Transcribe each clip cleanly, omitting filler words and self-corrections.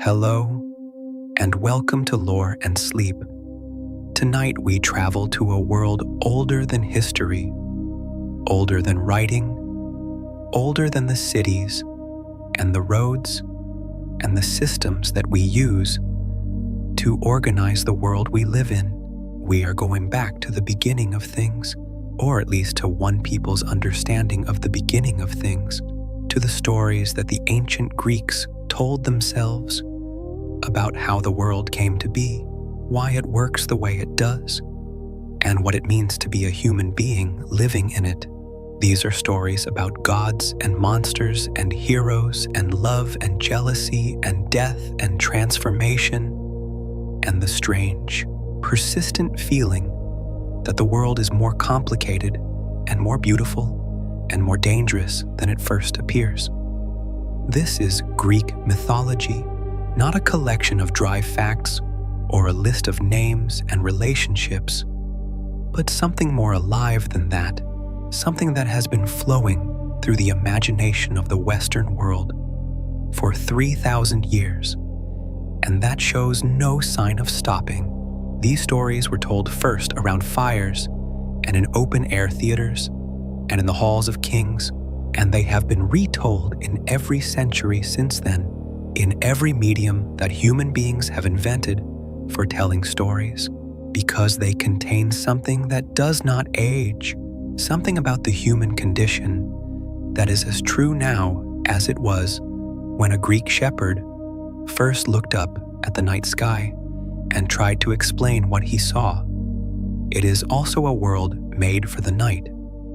Hello, and welcome to Lore and Sleep. Tonight we travel to a world older than history, older than writing, older than the cities and the roads and the systems that we use to organize the world we live in. We are going back to the beginning of things, or at least to one people's understanding of the beginning of things, to the stories that the ancient Greeks told themselves about how the world came to be, why it works the way it does, and what it means to be a human being living in it. These are stories about gods and monsters and heroes and love and jealousy and death and transformation and the strange, persistent feeling that the world is more complicated and more beautiful and more dangerous than it first appears. This is Greek mythology, not a collection of dry facts or a list of names and relationships, but something more alive than that, something that has been flowing through the imagination of the Western world for 3,000 years, and that shows no sign of stopping. These stories were told first around fires and in open-air theaters and in the halls of kings, and they have been retold in every century since then, in every medium that human beings have invented for telling stories, because they contain something that does not age, something about the human condition that is as true now as it was when a Greek shepherd first looked up at the night sky and tried to explain what he saw. It is also a world made for the night,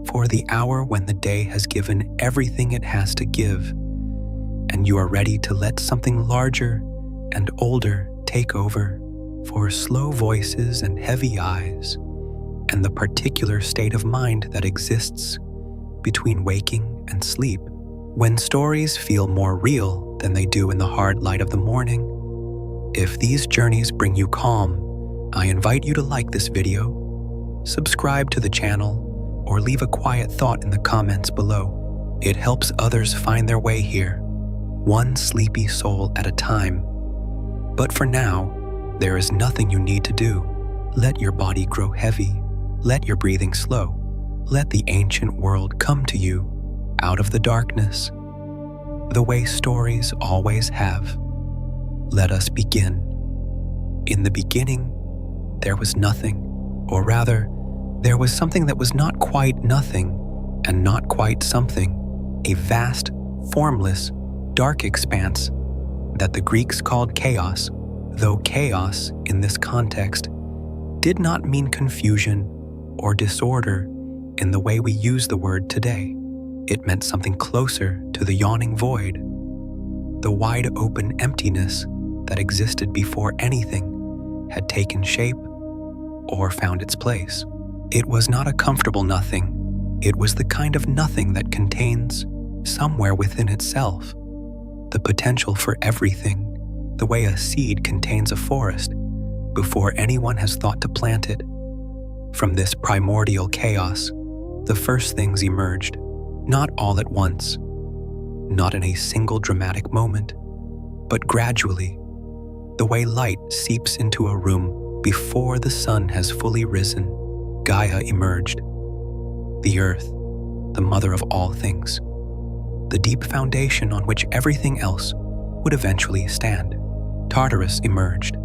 for the hour when the day has given everything it has to give, and you are ready to let something larger and older take over, for slow voices and heavy eyes, and the particular state of mind that exists between waking and sleep. When stories feel more real than they do in the hard light of the morning, if these journeys bring you calm, I invite you to like this video, subscribe to the channel, or leave a quiet thought in the comments below. It helps others find their way here, one sleepy soul at a time. But for now, there is nothing you need to do. Let your body grow heavy. Let your breathing slow. Let the ancient world come to you out of the darkness, the way stories always have. Let us begin. In the beginning, there was nothing, or rather, there was something that was not quite nothing and not quite something, a vast, formless, dark expanse that the Greeks called chaos, though chaos in this context did not mean confusion or disorder in the way we use the word today. It meant something closer to the yawning void, the wide open emptiness that existed before anything had taken shape or found its place. It was not a comfortable nothing. It was the kind of nothing that contains, somewhere within itself, the potential for everything, the way a seed contains a forest before anyone has thought to plant it. From this primordial chaos, the first things emerged, not all at once, not in a single dramatic moment, but gradually, the way light seeps into a room before the sun has fully risen. Gaia emerged, the earth, the mother of all things, the deep foundation on which everything else would eventually stand. Tartarus emerged,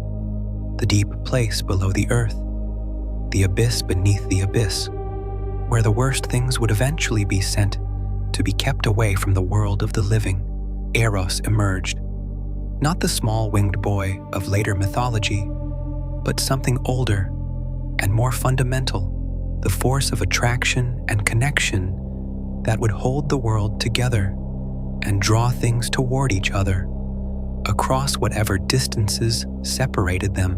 the deep place below the earth, the abyss beneath the abyss, where the worst things would eventually be sent to be kept away from the world of the living. Eros emerged, not the small winged boy of later mythology, but something older and more fundamental, the force of attraction and connection that would hold the world together and draw things toward each other across whatever distances separated them.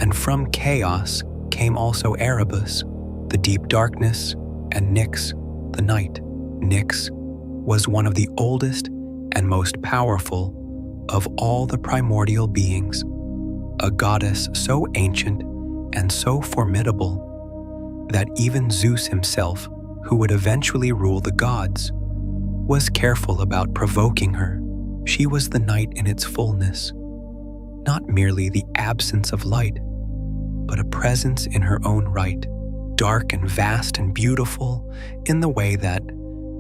And from chaos came also Erebus, the deep darkness, and Nyx, the night. Nyx was one of the oldest and most powerful of all the primordial beings, a goddess so ancient and so formidable that even Zeus himself, who would eventually rule the gods, was careful about provoking her. She was the night in its fullness, not merely the absence of light, but a presence in her own right, dark and vast and beautiful in the way that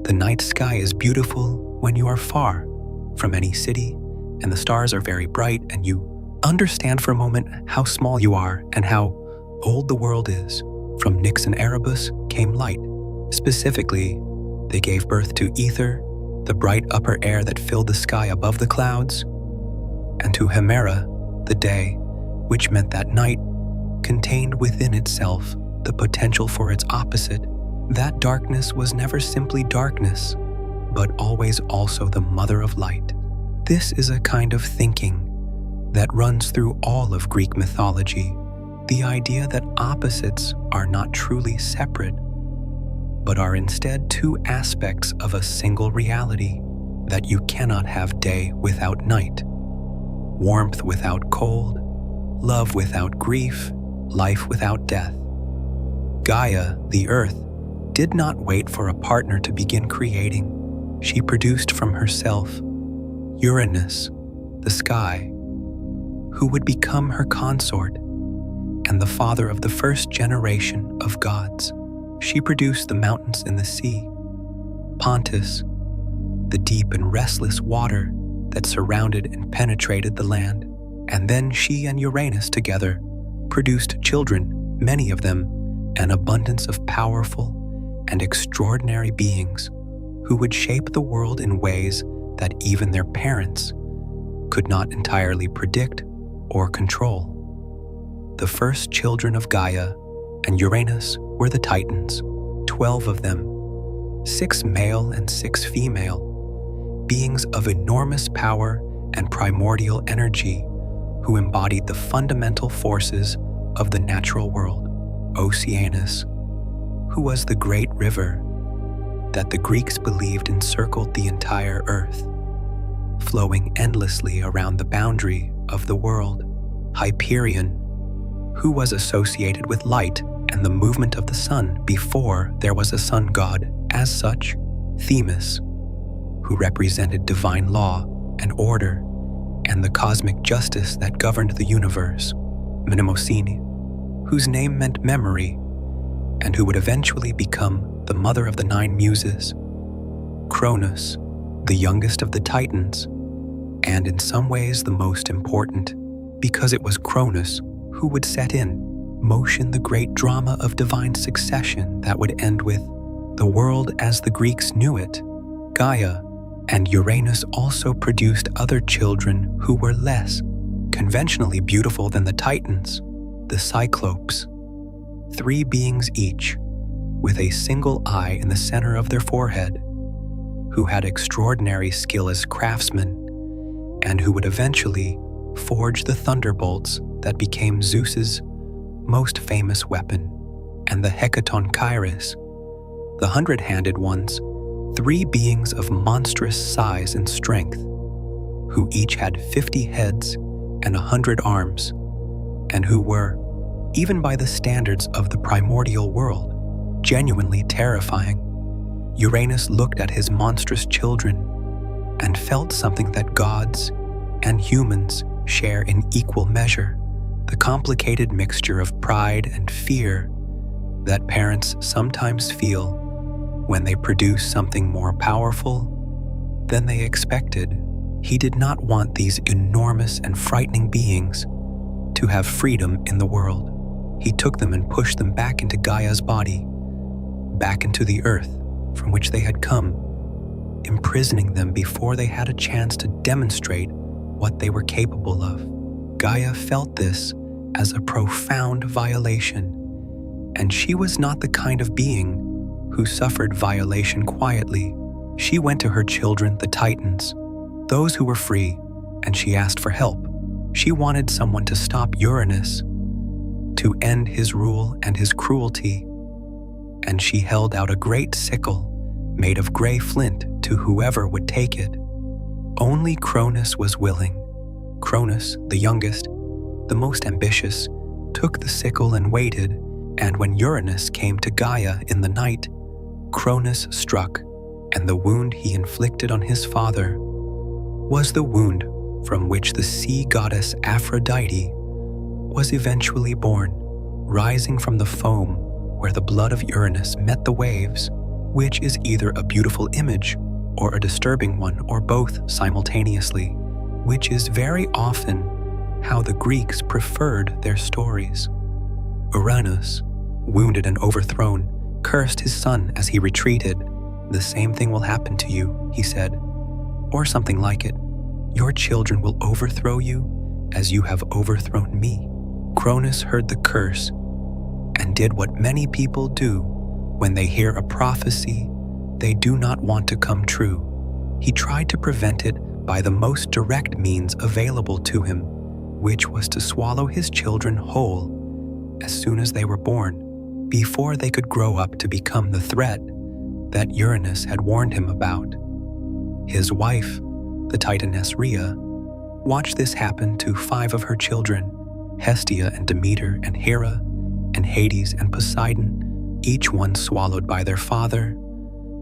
the night sky is beautiful when you are far from any city and the stars are very bright and you understand for a moment how small you are and how old the world is. From Nyx and Erebus came light. Specifically, they gave birth to ether, the bright upper air that filled the sky above the clouds, and to Hemera, the day, which meant that night contained within itself the potential for its opposite. That darkness was never simply darkness, but always also the mother of light. This is a kind of thinking that runs through all of Greek mythology, the idea that opposites are not truly separate, but are instead two aspects of a single reality, that you cannot have day without night, warmth without cold, love without grief, life without death. Gaia, the earth, did not wait for a partner to begin creating. She produced from herself Uranus, the sky, who would become her consort and the father of the first generation of gods. She produced the mountains in the sea, Pontus, the deep and restless water that surrounded and penetrated the land, and then she and Uranus together produced children, many of them an abundance of powerful and extraordinary beings who would shape the world in ways that even their parents could not entirely predict or control. The first children of Gaia and Uranus were the Titans, 12 of them, 6 male and 6 female, beings of enormous power and primordial energy who embodied the fundamental forces of the natural world. Oceanus, who was the great river that the Greeks believed encircled the entire earth, flowing endlessly around the boundary of the world. Hyperion, who was associated with light and the movement of the sun before there was a sun god as such. Themis, who represented divine law and order and the cosmic justice that governed the universe. Mnemosyne, whose name meant memory, and who would eventually become the mother of the 9 muses. Cronus, the youngest of the Titans, and in some ways the most important, because it was Cronus who would set in motion the great drama of divine succession that would end with the world as the Greeks knew it. Gaia and Uranus also produced other children who were less conventionally beautiful than the Titans, the Cyclopes, 3 beings each, with a single eye in the center of their forehead, who had extraordinary skill as craftsmen, and who would eventually forge the thunderbolts that became Zeus's most famous weapon. And the Hecaton Kairos, the 100-handed ones, 3 beings of monstrous size and strength, who each had 50 heads and 100 arms, and who were, even by the standards of the primordial world, genuinely terrifying. Uranus looked at his monstrous children and felt something that gods and humans share in equal measure, the complicated mixture of pride and fear that parents sometimes feel when they produce something more powerful than they expected. He did not want these enormous and frightening beings to have freedom in the world. He took them and pushed them back into Gaia's body, back into the earth from which they had come, imprisoning them before they had a chance to demonstrate what they were capable of. Gaia felt this as a profound violation, and she was not the kind of being who suffered violation quietly. She went to her children, the Titans, those who were free, and she asked for help. She wanted someone to stop Uranus, to end his rule and his cruelty, and she held out a great sickle made of gray flint to whoever would take it. Only Cronus was willing. Cronus, the youngest, the most ambitious, took the sickle and waited, and when Uranus came to Gaia in the night, Cronus struck, and the wound he inflicted on his father was the wound from which the sea goddess Aphrodite was eventually born, rising from the foam where the blood of Uranus met the waves, which is either a beautiful image or a disturbing one, or both simultaneously, which is very often how the Greeks preferred their stories. Uranus, wounded and overthrown, cursed his son as he retreated. "The same thing will happen to you," he said, or something like it. "Your children will overthrow you as you have overthrown me." Cronus heard the curse and did what many people do when they hear a prophecy they do not want to come true. He tried to prevent it by the most direct means available to him, which was to swallow his children whole as soon as they were born, before they could grow up to become the threat that Uranus had warned him about. His wife, the Titaness Rhea, watched this happen to 5 of her children, Hestia and Demeter and Hera and Hades and Poseidon, each one swallowed by their father,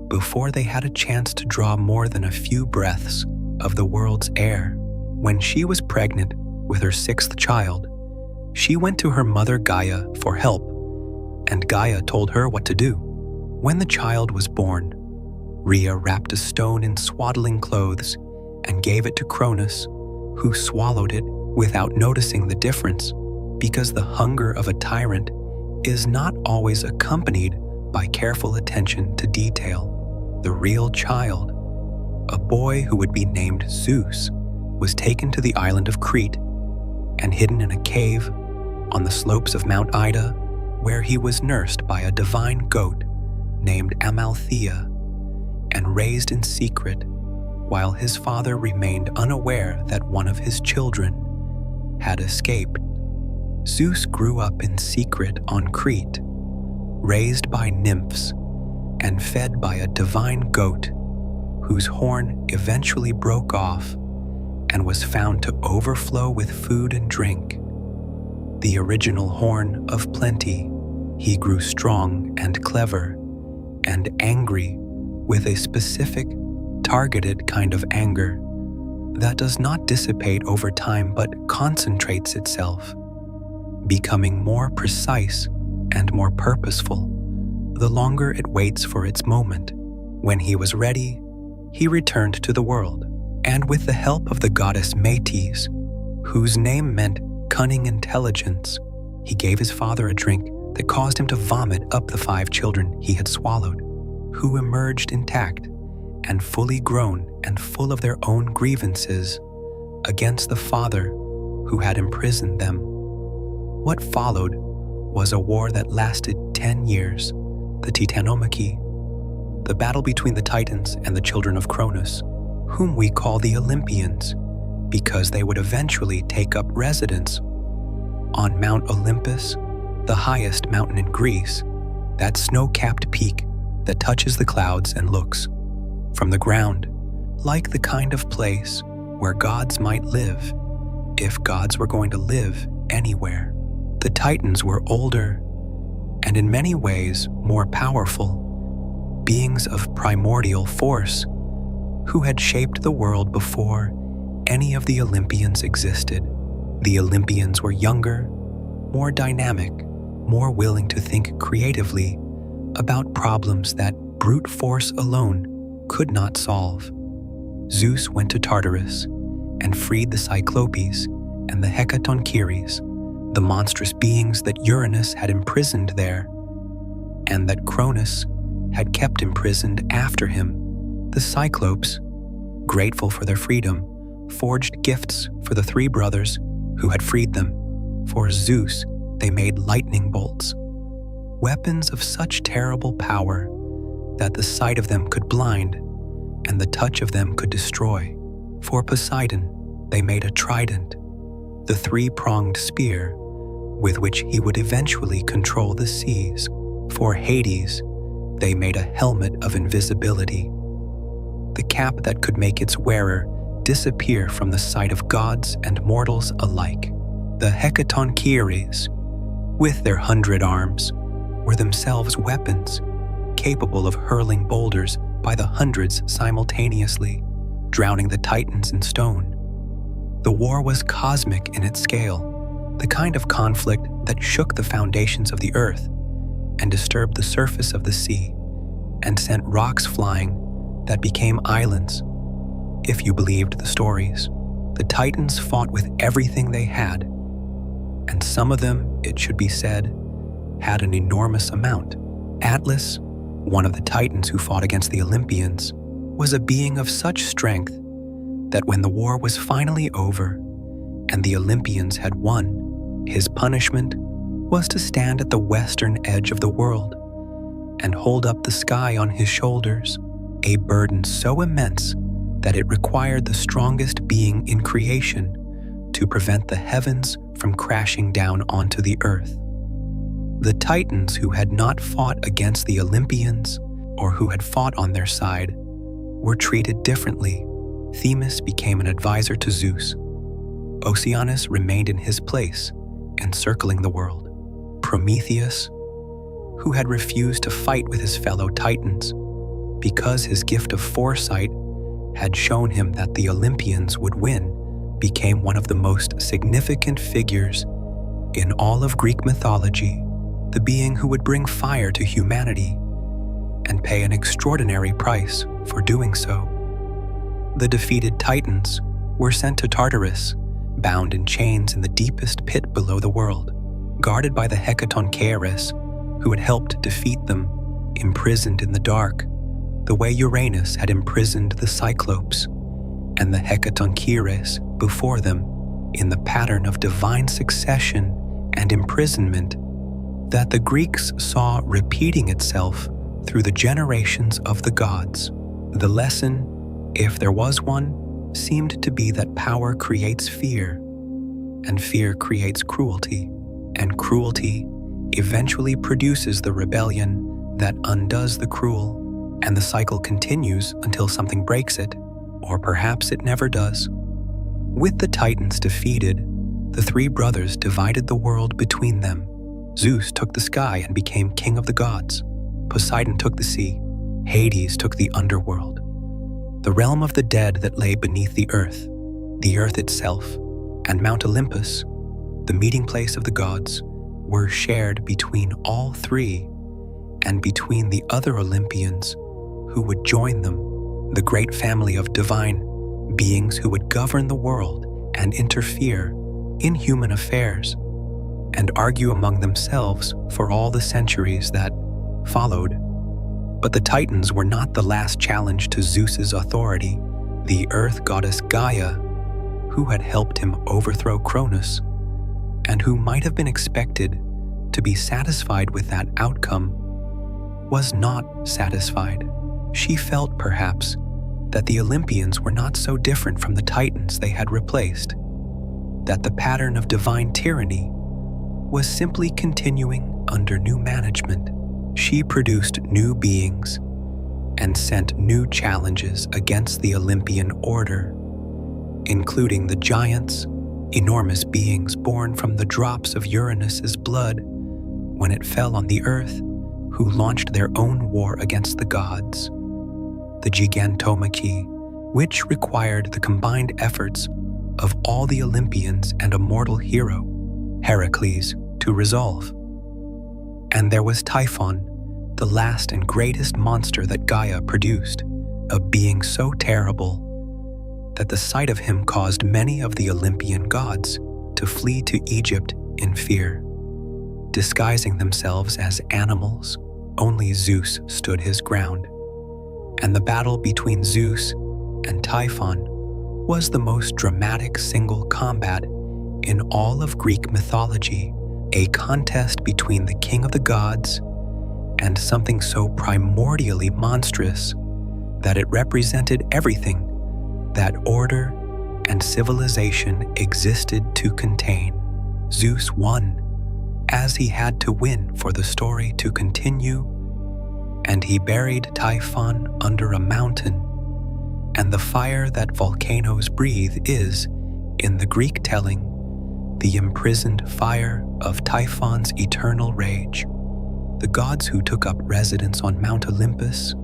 before they had a chance to draw more than a few breaths of the world's air. When she was pregnant with her 6th child, she went to her mother Gaia for help, and Gaia told her what to do. When the child was born, Rhea wrapped a stone in swaddling clothes and gave it to Cronus, who swallowed it without noticing the difference, because the hunger of a tyrant is not always accompanied by careful attention to detail. The real child, a boy who would be named Zeus, was taken to the island of Crete and hidden in a cave on the slopes of Mount Ida, where he was nursed by a divine goat named Amalthea and raised in secret, while his father remained unaware that one of his children had escaped. Zeus grew up in secret on Crete, raised by nymphs and fed by a divine goat whose horn eventually broke off and was found to overflow with food and drink. The original horn of plenty, he grew strong and clever and angry with a specific, targeted kind of anger that does not dissipate over time but concentrates itself, becoming more precise and more purposeful the longer it waits for its moment. When he was ready, he returned to the world, and with the help of the goddess Metis, whose name meant cunning intelligence, he gave his father a drink that caused him to vomit up the 5 children he had swallowed, who emerged intact and fully grown and full of their own grievances against the father who had imprisoned them. What followed was a war that lasted 10 years, the Titanomachy, the battle between the Titans and the children of Cronus, whom we call the Olympians, because they would eventually take up residence on Mount Olympus, the highest mountain in Greece, that snow-capped peak that touches the clouds and looks, from the ground, like the kind of place where gods might live, if gods were going to live anywhere. The Titans were older and in many ways more powerful, beings of primordial force who had shaped the world before any of the Olympians existed. The Olympians were younger, more dynamic, more willing to think creatively about problems that brute force alone could not solve. Zeus went to Tartarus and freed the Cyclopes and the Hecatoncheires, the monstrous beings that Uranus had imprisoned there, and that Cronus had kept imprisoned after him. The Cyclopes, grateful for their freedom, forged gifts for the 3 brothers who had freed them. For Zeus, they made lightning bolts, weapons of such terrible power that the sight of them could blind and the touch of them could destroy. For Poseidon, they made a trident, the 3-pronged spear with which he would eventually control the seas. For Hades, they made a helmet of invisibility, the cap that could make its wearer disappear from the sight of gods and mortals alike. The Hecatoncheires, with their 100 arms, were themselves weapons, capable of hurling boulders by the hundreds simultaneously. drowning the Titans in stone. The war was cosmic in its scale, the kind of conflict that shook the foundations of the earth and disturbed the surface of the sea and sent rocks flying that became islands. If you believed the stories, the Titans fought with everything they had, and some of them, it should be said, had an enormous amount. Atlas, one of the Titans who fought against the Olympians, was a being of such strength that when the war was finally over and the Olympians had won, his punishment was to stand at the western edge of the world and hold up the sky on his shoulders, a burden so immense that it required the strongest being in creation to prevent the heavens from crashing down onto the earth. The Titans who had not fought against the Olympians or who had fought on their side were treated differently. Themis became an advisor to Zeus. Oceanus remained in his place, encircling the world. Prometheus, who had refused to fight with his fellow Titans because his gift of foresight had shown him that the Olympians would win, became one of the most significant figures in all of Greek mythology, the being who would bring fire to humanity and pay an extraordinary price for doing so. The defeated Titans were sent to Tartarus, bound in chains in the deepest pit below the world, guarded by the Hecatoncheires, who had helped defeat them, imprisoned in the dark, the way Uranus had imprisoned the Cyclopes, and the Hecatoncheires before them, in the pattern of divine succession and imprisonment that the Greeks saw repeating itself through the generations of the gods. The lesson, if there was one, seemed to be that power creates fear, and fear creates cruelty, and cruelty eventually produces the rebellion that undoes the cruel, and the cycle continues until something breaks it, or perhaps it never does. With the Titans defeated, the three brothers divided the world between them. Zeus took the sky and became king of the gods. Poseidon took the sea. Hades took the underworld, the realm of the dead that lay beneath the earth itself, and Mount Olympus, the meeting place of the gods, were shared between all three and between the other Olympians who would join them, the great family of divine beings who would govern the world and interfere in human affairs and argue among themselves for all the centuries that followed. But the Titans were not the last challenge to Zeus's authority. The earth goddess Gaia, who had helped him overthrow Cronus, and who might have been expected to be satisfied with that outcome, was not satisfied. She felt, perhaps, that the Olympians were not so different from the Titans they had replaced, that the pattern of divine tyranny was simply continuing under new management. She produced new beings and sent new challenges against the Olympian order, including the giants, enormous beings born from the drops of Uranus's blood when it fell on the earth, who launched their own war against the gods. The Gigantomachy, which required the combined efforts of all the Olympians and a mortal hero, Heracles, to resolve. And there was Typhon, the last and greatest monster that Gaia produced, a being so terrible that the sight of him caused many of the Olympian gods to flee to Egypt in fear. Disguising themselves as animals, only Zeus stood his ground. And the battle between Zeus and Typhon was the most dramatic single combat in all of Greek mythology, a contest between the king of the gods and something so primordially monstrous that it represented everything that order and civilization existed to contain. Zeus won, as he had to win for the story to continue, and he buried Typhon under a mountain, and the fire that volcanoes breathe is, in the Greek telling, the imprisoned fire of Typhon's eternal rage. The gods who took up residence on Mount Olympus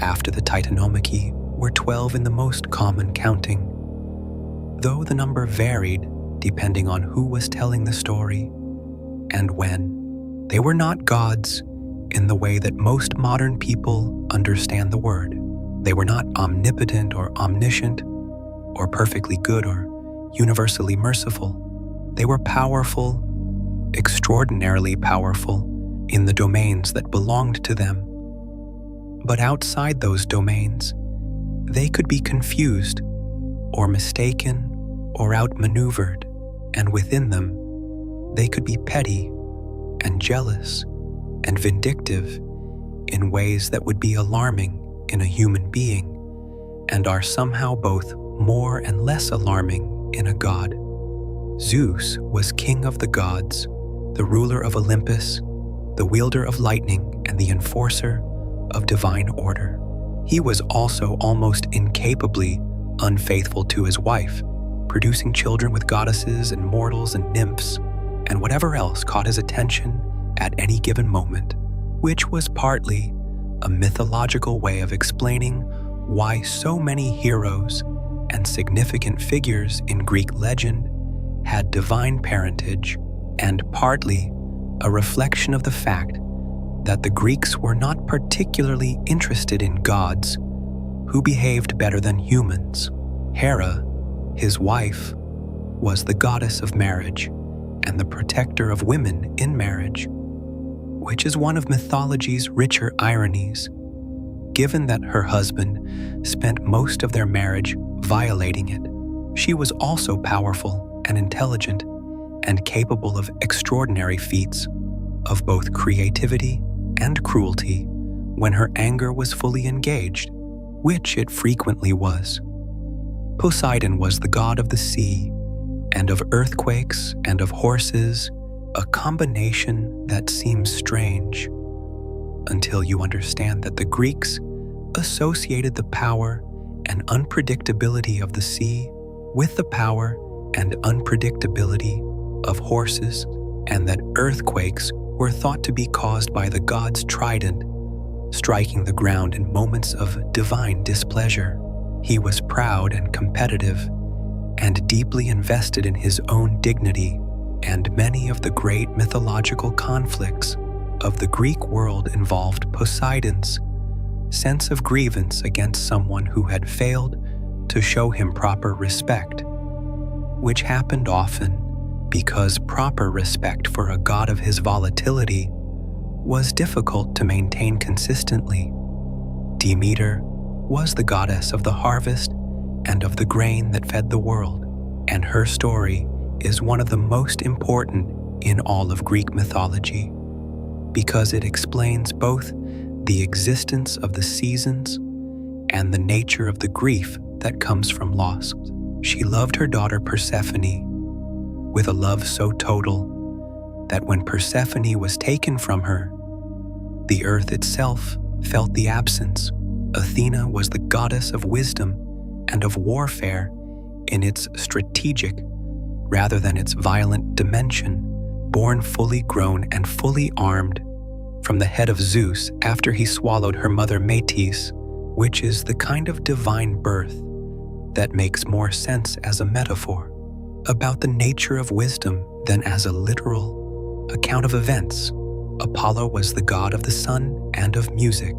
after the Titanomachy were 12 in the most common counting, though the number varied depending on who was telling the story and when. They were not gods in the way that most modern people understand the word. They were not omnipotent or omniscient, or perfectly good or universally merciful. They were powerful, extraordinarily powerful, in the domains that belonged to them. But outside those domains, they could be confused or mistaken or outmaneuvered, and within them, they could be petty and jealous and vindictive in ways that would be alarming in a human being and are somehow both more and less alarming in a god. Zeus was king of the gods, the ruler of Olympus, the wielder of lightning, and the enforcer of divine order. He was also almost incapably unfaithful to his wife, producing children with goddesses and mortals and nymphs, and whatever else caught his attention at any given moment, which was partly a mythological way of explaining why so many heroes and significant figures in Greek legend had divine parentage, and partly a reflection of the fact that the Greeks were not particularly interested in gods who behaved better than humans. Hera, his wife, was the goddess of marriage and the protector of women in marriage, which is one of mythology's richer ironies, given that her husband spent most of their marriage violating it. She was also powerful and intelligent and capable of extraordinary feats of both creativity and cruelty when her anger was fully engaged, which it frequently was. Poseidon was the god of the sea and of earthquakes and of horses, a combination that seems strange until you understand that the Greeks associated the power and unpredictability of the sea with the power and unpredictability of horses, and that earthquakes were thought to be caused by the god's trident striking the ground in moments of divine displeasure. He was proud and competitive and deeply invested in his own dignity, and many of the great mythological conflicts of the Greek world involved Poseidon's sense of grievance against someone who had failed to show him proper respect, which happened often because proper respect for a god of his volatility was difficult to maintain consistently. Demeter was the goddess of the harvest and of the grain that fed the world, and her story is one of the most important in all of Greek mythology because it explains both the existence of the seasons and the nature of the grief that comes from loss. She loved her daughter Persephone with a love so total that when Persephone was taken from her, the earth itself felt the absence. Athena was the goddess of wisdom and of warfare in its strategic rather than its violent dimension, born fully grown and fully armed from the head of Zeus after he swallowed her mother Metis, which is the kind of divine birth that makes more sense as a metaphor about the nature of wisdom than as a literal account of events. Apollo was the god of the sun and of music,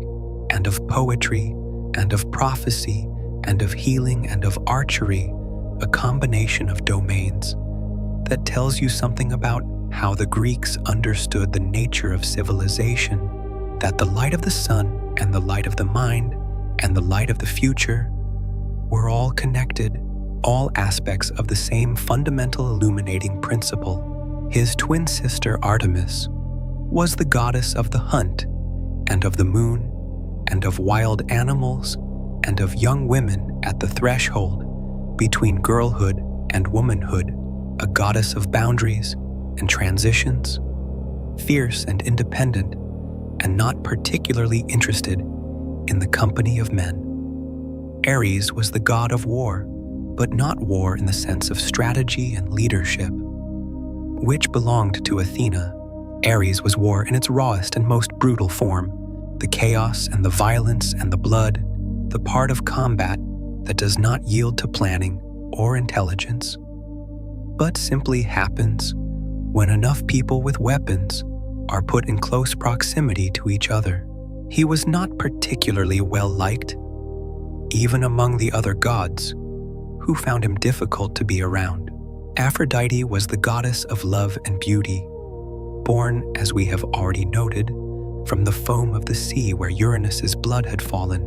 and of poetry, and of prophecy, and of healing, and of archery, a combination of domains that tells you something about how the Greeks understood the nature of civilization, that the light of the sun and the light of the mind and the light of the future were all connected, all aspects of the same fundamental illuminating principle. His twin sister Artemis was the goddess of the hunt and of the moon and of wild animals and of young women at the threshold between girlhood and womanhood, a goddess of boundaries and transitions, fierce and independent, and not particularly interested in the company of men. Ares was the god of war, but not war in the sense of strategy and leadership, which belonged to Athena. Ares was war in its rawest and most brutal form, the chaos and the violence and the blood, the part of combat that does not yield to planning or intelligence, but simply happens when enough people with weapons are put in close proximity to each other. He was not particularly well liked, even among the other gods, who found him difficult to be around. Aphrodite was the goddess of love and beauty, born, as we have already noted, from the foam of the sea where Uranus's blood had fallen,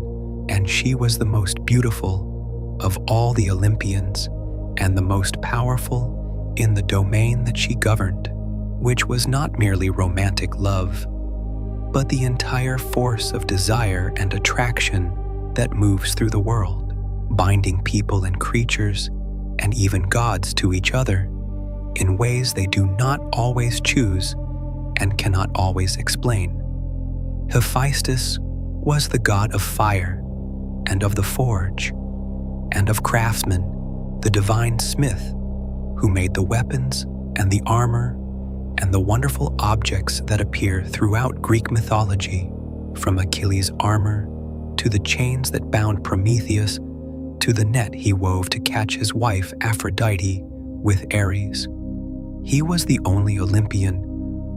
and she was the most beautiful of all the Olympians and the most powerful in the domain that she governed, which was not merely romantic love, but the entire force of desire and attraction that moves through the world, binding people and creatures, and even gods to each other, in ways they do not always choose and cannot always explain. Hephaestus was the god of fire, and of the forge, and of craftsmen, the divine smith, who made the weapons and the armor and the wonderful objects that appear throughout Greek mythology, from Achilles' armor to the chains that bound Prometheus to the net he wove to catch his wife Aphrodite with Ares. He was the only Olympian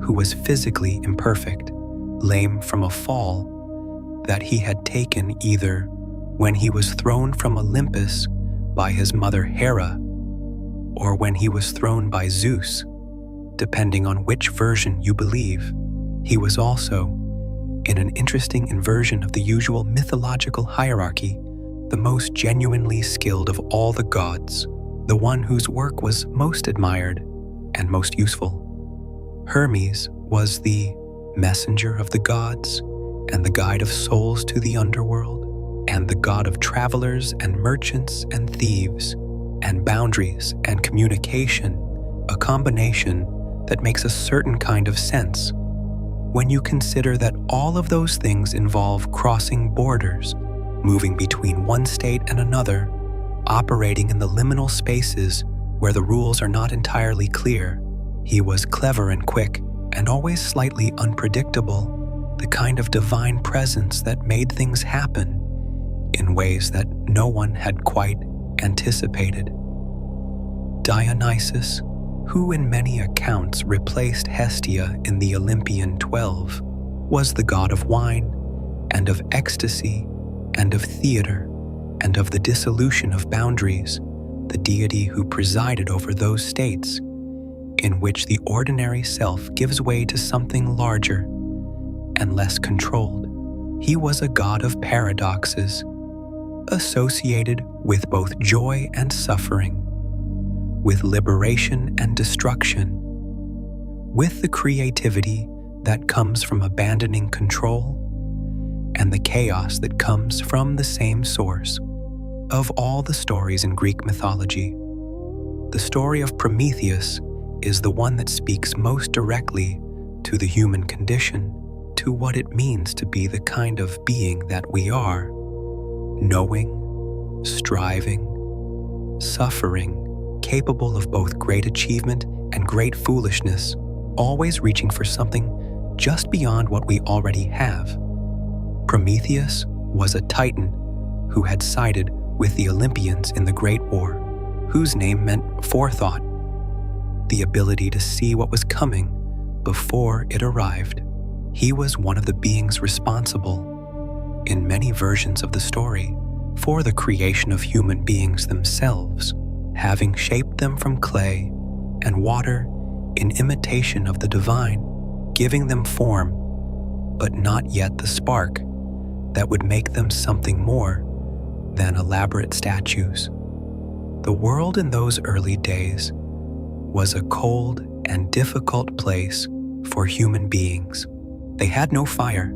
who was physically imperfect, lame from a fall that he had taken either when he was thrown from Olympus by his mother Hera or when he was thrown by Zeus, depending on which version you believe. He was also, in an interesting inversion of the usual mythological hierarchy, the most genuinely skilled of all the gods, the one whose work was most admired and most useful. Hermes was the messenger of the gods and the guide of souls to the underworld, and the god of travelers and merchants and thieves, and boundaries and communication, a combination that makes a certain kind of sense when you consider that all of those things involve crossing borders, moving between one state and another, operating in the liminal spaces where the rules are not entirely clear. He was clever and quick, and always slightly unpredictable, the kind of divine presence that made things happen in ways that no one had quite anticipated. Dionysus, who in many accounts replaced Hestia in the Olympian 12, was the god of wine, and of ecstasy, and of theater, and of the dissolution of boundaries, the deity who presided over those states in which the ordinary self gives way to something larger and less controlled. He was a god of paradoxes, associated with both joy and suffering, with liberation and destruction, with the creativity that comes from abandoning control, and the chaos that comes from the same source. Of all the stories in Greek mythology, the story of Prometheus is the one that speaks most directly to the human condition, to what it means to be the kind of being that we are, knowing, striving, suffering, capable of both great achievement and great foolishness, always reaching for something just beyond what we already have. Prometheus was a Titan who had sided with the Olympians in the Great War, whose name meant forethought, the ability to see what was coming before it arrived. He was one of the beings responsible, in many versions of the story, for the creation of human beings themselves, having shaped them from clay and water in imitation of the divine, giving them form, but not yet the spark that would make them something more than elaborate statues. The world in those early days was a cold and difficult place for human beings. They had no fire.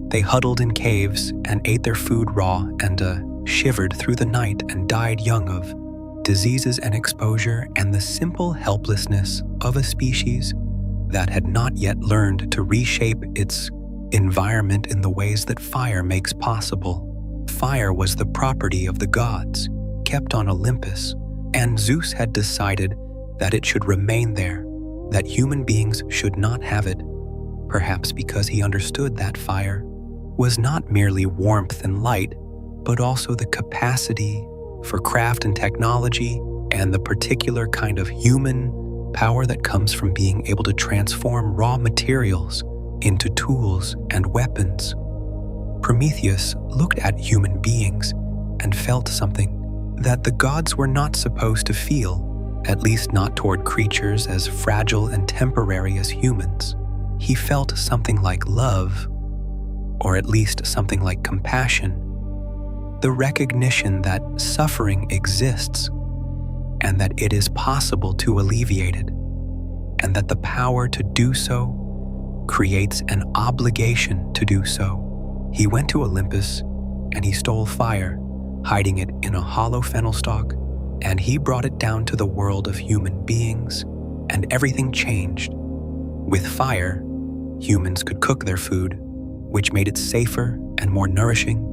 They huddled in caves and ate their food raw and shivered through the night and died young of diseases and exposure and the simple helplessness of a species that had not yet learned to reshape its environment in the ways that fire makes possible. Fire was the property of the gods, kept on Olympus, and Zeus had decided that it should remain there, that human beings should not have it, perhaps because he understood that fire was not merely warmth and light, but also the capacity for craft and technology and the particular kind of human power that comes from being able to transform raw materials into tools and weapons. Prometheus looked at human beings and felt something that the gods were not supposed to feel, at least not toward creatures as fragile and temporary as humans. He felt something like love, or at least something like compassion, the recognition that suffering exists and that it is possible to alleviate it, and that the power to do so creates an obligation to do so. He went to Olympus and he stole fire, hiding it in a hollow fennel stalk, and he brought it down to the world of human beings, and everything changed. With fire, humans could cook their food, which made it safer and more nourishing.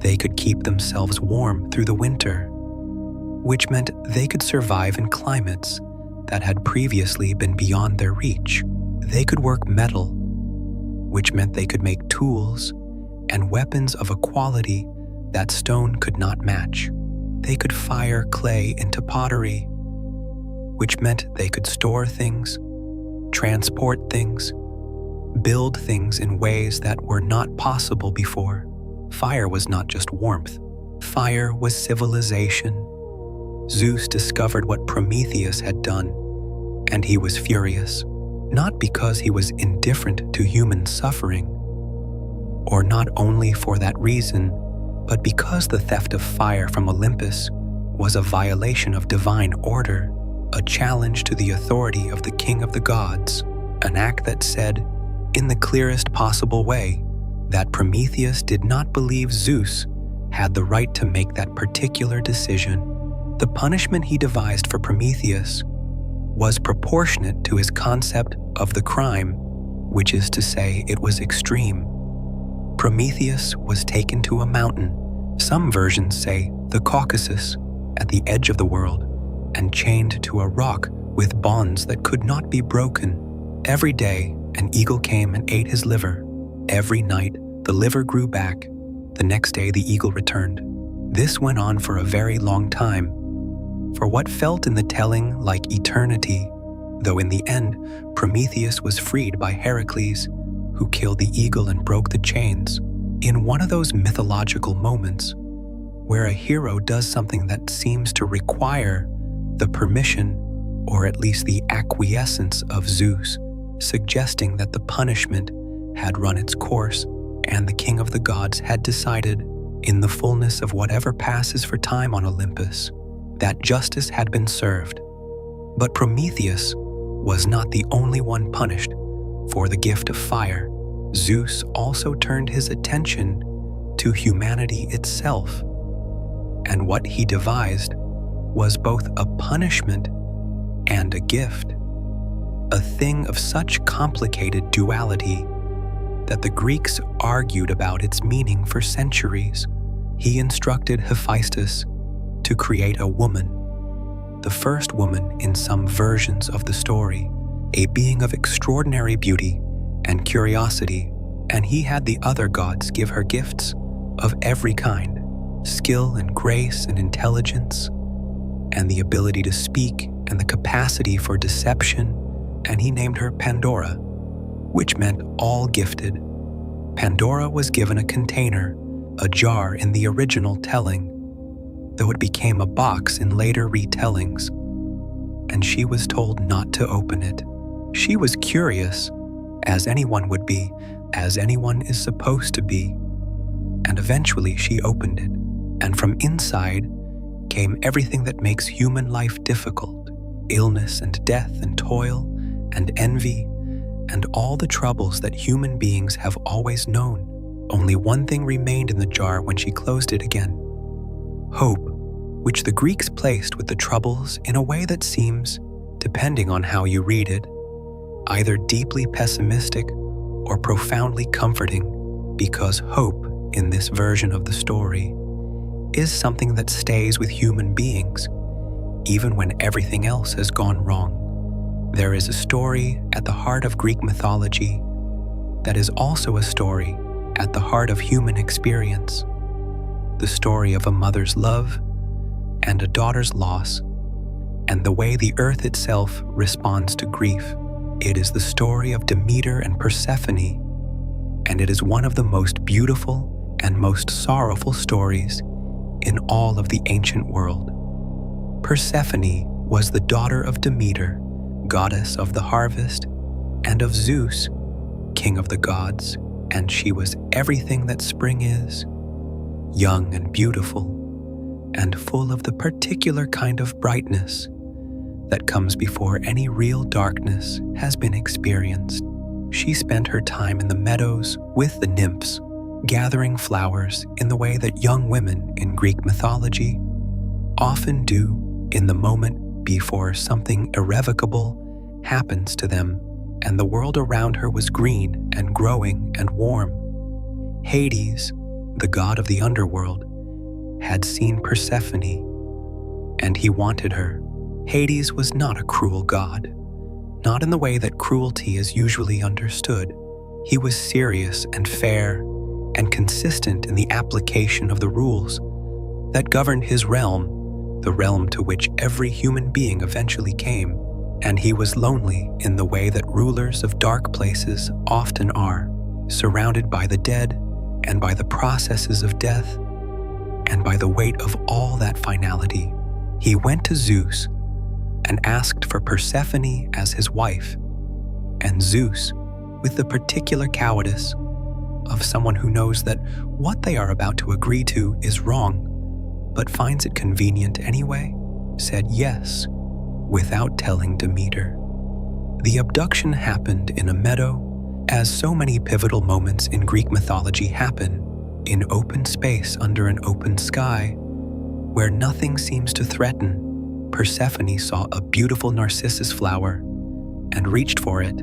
They could keep themselves warm through the winter, which meant they could survive in climates that had previously been beyond their reach. They could work metal, which meant they could make tools and weapons of a quality that stone could not match. They could fire clay into pottery, which meant they could store things, transport things, build things in ways that were not possible before. Fire was not just warmth. Fire was civilization. Zeus discovered what Prometheus had done, and he was furious, not because he was indifferent to human suffering, or not only for that reason, but because the theft of fire from Olympus was a violation of divine order, a challenge to the authority of the king of the gods, an act that said, in the clearest possible way, that Prometheus did not believe Zeus had the right to make that particular decision. The punishment he devised for Prometheus was proportionate to his concept of the crime, which is to say it was extreme. Prometheus was taken to a mountain, some versions say the Caucasus, at the edge of the world, and chained to a rock with bonds that could not be broken. Every day, an eagle came and ate his liver. Every night, the liver grew back. The next day, the eagle returned. This went on for a very long time, for what felt in the telling like eternity, though in the end, Prometheus was freed by Heracles, who killed the eagle and broke the chains. In one of those mythological moments where a hero does something that seems to require the permission, or at least the acquiescence of Zeus, suggesting that the punishment had run its course and the king of the gods had decided, in the fullness of whatever passes for time on Olympus, that justice had been served. But Prometheus was not the only one punished for the gift of fire. Zeus also turned his attention to humanity itself, and what he devised was both a punishment and a gift, a thing of such complicated duality that the Greeks argued about its meaning for centuries. He instructed Hephaestus to create a woman, the first woman in some versions of the story, a being of extraordinary beauty and curiosity, and he had the other gods give her gifts of every kind, skill and grace and intelligence, and the ability to speak and the capacity for deception, and he named her Pandora, which meant all gifted. Pandora was given a container, a jar in the original telling, though it became a box in later retellings, and she was told not to open it. She was curious, as anyone would be, as anyone is supposed to be, and eventually she opened it, and from inside came everything that makes human life difficult, illness and death and toil and envy, and all the troubles that human beings have always known. Only one thing remained in the jar when she closed it again: hope, which the Greeks placed with the troubles in a way that seems, depending on how you read it, either deeply pessimistic or profoundly comforting, because hope, in this version of the story, is something that stays with human beings, even when everything else has gone wrong. There is a story at the heart of Greek mythology that is also a story at the heart of human experience. the story of a mother's love and a daughter's loss, and the way the earth itself responds to grief. It is the story of Demeter and Persephone, and it is one of the most beautiful and most sorrowful stories in all of the ancient world. Persephone was the daughter of Demeter, goddess of the harvest, and of Zeus, king of the gods, and she was everything that spring is, young and beautiful, and full of the particular kind of brightness that comes before any real darkness has been experienced. She spent her time in the meadows with the nymphs, gathering flowers in the way that young women in Greek mythology often do in the moment before something irrevocable happens to them, and the world around her was green and growing and warm. Hades, the god of the underworld, had seen Persephone, and he wanted her. Hades was not a cruel god, not in the way that cruelty is usually understood. He was serious and fair and consistent in the application of the rules that governed his realm, the realm to which every human being eventually came. And he was lonely in the way that rulers of dark places often are, surrounded by the dead and by the processes of death and by the weight of all that finality. He went to Zeus and asked for Persephone as his wife, and Zeus, with the particular cowardice of someone who knows that what they are about to agree to is wrong, but finds it convenient anyway, said yes, without telling Demeter. The abduction happened in a meadow, as so many pivotal moments in Greek mythology happen, in open space under an open sky, where nothing seems to threaten. Persephone saw a beautiful narcissus flower and reached for it,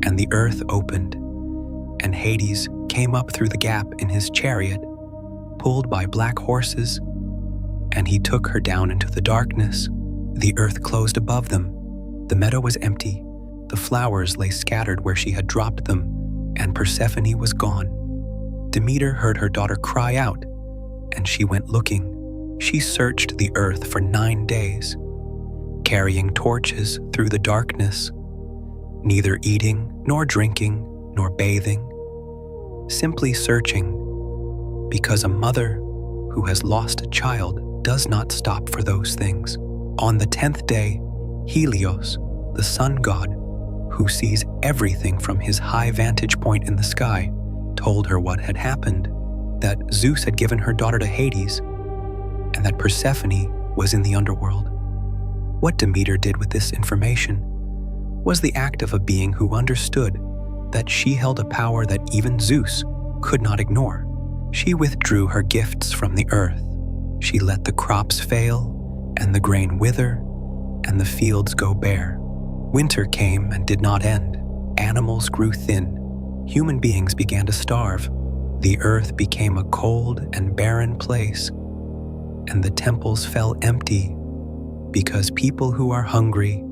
and the earth opened, and Hades came up through the gap in his chariot, pulled by black horses, and he took her down into the darkness. The earth closed above them. The meadow was empty. The flowers lay scattered where she had dropped them, and Persephone was gone. Demeter heard her daughter cry out, and she went looking. She searched the earth for 9 days, carrying torches through the darkness, neither eating nor drinking nor bathing, simply searching, because a mother who has lost a child does not stop for those things. On the 10th day, Helios, the sun god, who sees everything from his high vantage point in the sky, told her what had happened, that Zeus had given her daughter to Hades, and that Persephone was in the underworld. What Demeter did with this information was the act of a being who understood that she held a power that even Zeus could not ignore. She withdrew her gifts from the earth. She let the crops fail, and the grain wither, and the fields go bare. Winter came and did not end. Animals grew thin. Human beings began to starve. The earth became a cold and barren place, and the temples fell empty, because people who are hungry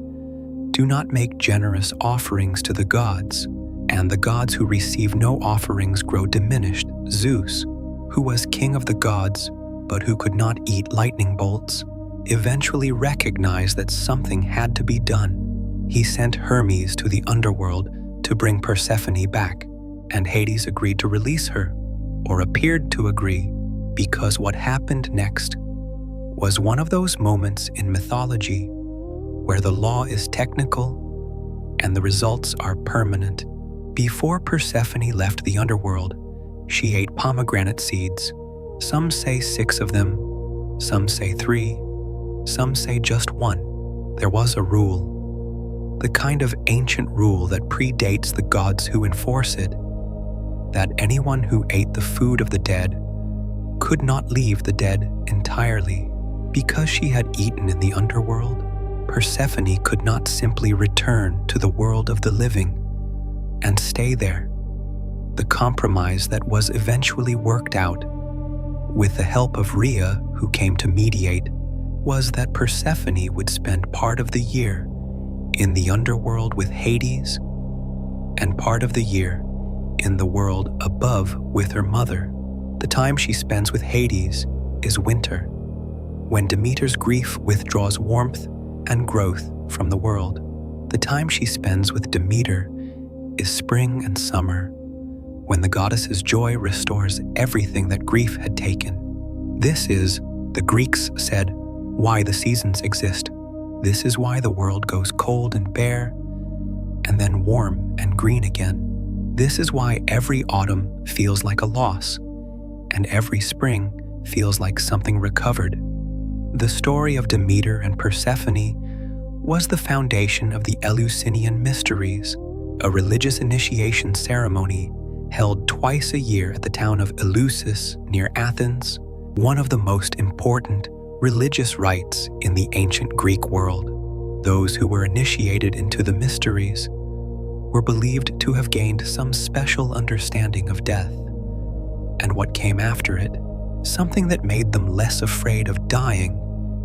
do not make generous offerings to the gods, and the gods who receive no offerings grow diminished. Zeus, who was king of the gods, but who could not eat lightning bolts, eventually recognized that something had to be done. He sent Hermes to the underworld to bring Persephone back, and Hades agreed to release her, or appeared to agree, because what happened next was one of those moments in mythology where the law is technical and the results are permanent. Before Persephone left the underworld, she ate pomegranate seeds. Some say 6 of them, some say 3, some say just 1. There was a rule, the kind of ancient rule that predates the gods who enforce it, that anyone who ate the food of the dead could not leave the dead entirely. Because she had eaten in the underworld, Persephone could not simply return to the world of the living and stay there. The compromise that was eventually worked out, with the help of Rhea, who came to mediate, was that Persephone would spend part of the year in the underworld with Hades and part of the year in the world above with her mother. The time she spends with Hades is winter, when Demeter's grief withdraws warmth and growth from the world. The time she spends with Demeter is spring and summer, when the goddess's joy restores everything that grief had taken. This is, the Greeks said, why the seasons exist. This is why the world goes cold and bare, and then warm and green again. This is why every autumn feels like a loss, and every spring feels like something recovered. The story of Demeter and Persephone was the foundation of the Eleusinian Mysteries, a religious initiation ceremony held twice a year at the town of Eleusis near Athens, one of the most important religious rites in the ancient Greek world. Those who were initiated into the mysteries were believed to have gained some special understanding of death and what came after it, something that made them less afraid of dying,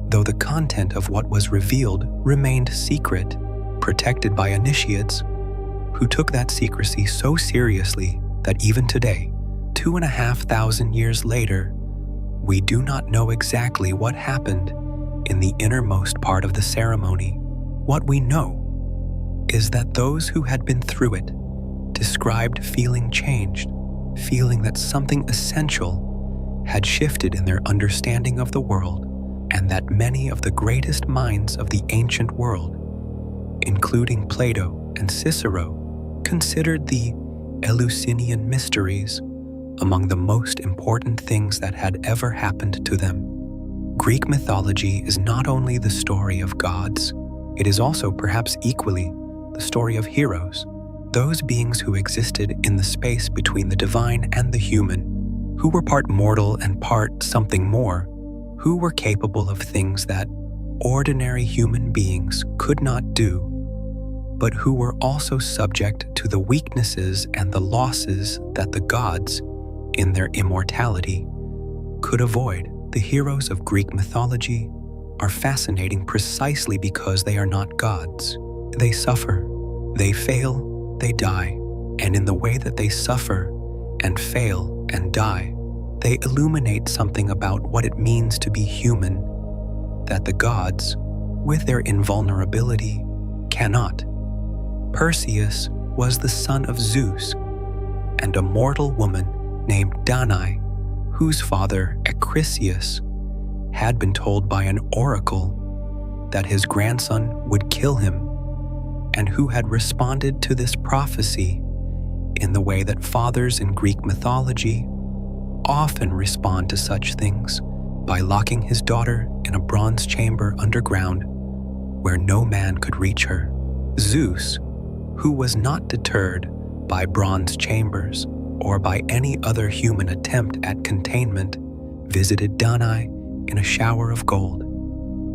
though the content of what was revealed remained secret, protected by initiates who took that secrecy so seriously that even today, 2,500 years later, we do not know exactly what happened in the innermost part of the ceremony. What we know is that those who had been through it described feeling changed, feeling that something essential had shifted in their understanding of the world, and that many of the greatest minds of the ancient world, including Plato and Cicero, considered the Eleusinian Mysteries among the most important things that had ever happened to them. Greek mythology is not only the story of gods, it is also perhaps equally the story of heroes, those beings who existed in the space between the divine and the human, who were part mortal and part something more, who were capable of things that ordinary human beings could not do, but who were also subject to the weaknesses and the losses that the gods, in their immortality, could avoid. The heroes of Greek mythology are fascinating precisely because they are not gods. They suffer, they fail, they die, and in the way that they suffer and fail and die, they illuminate something about what it means to be human that the gods, with their invulnerability, cannot. Perseus was the son of Zeus, and a mortal woman named Danae, whose father, Acrisius, had been told by an oracle that his grandson would kill him, and who had responded to this prophecy in the way that fathers in Greek mythology often respond to such things, by locking his daughter in a bronze chamber underground where no man could reach her. Zeus, who was not deterred by bronze chambers or by any other human attempt at containment, visited Danae in a shower of gold,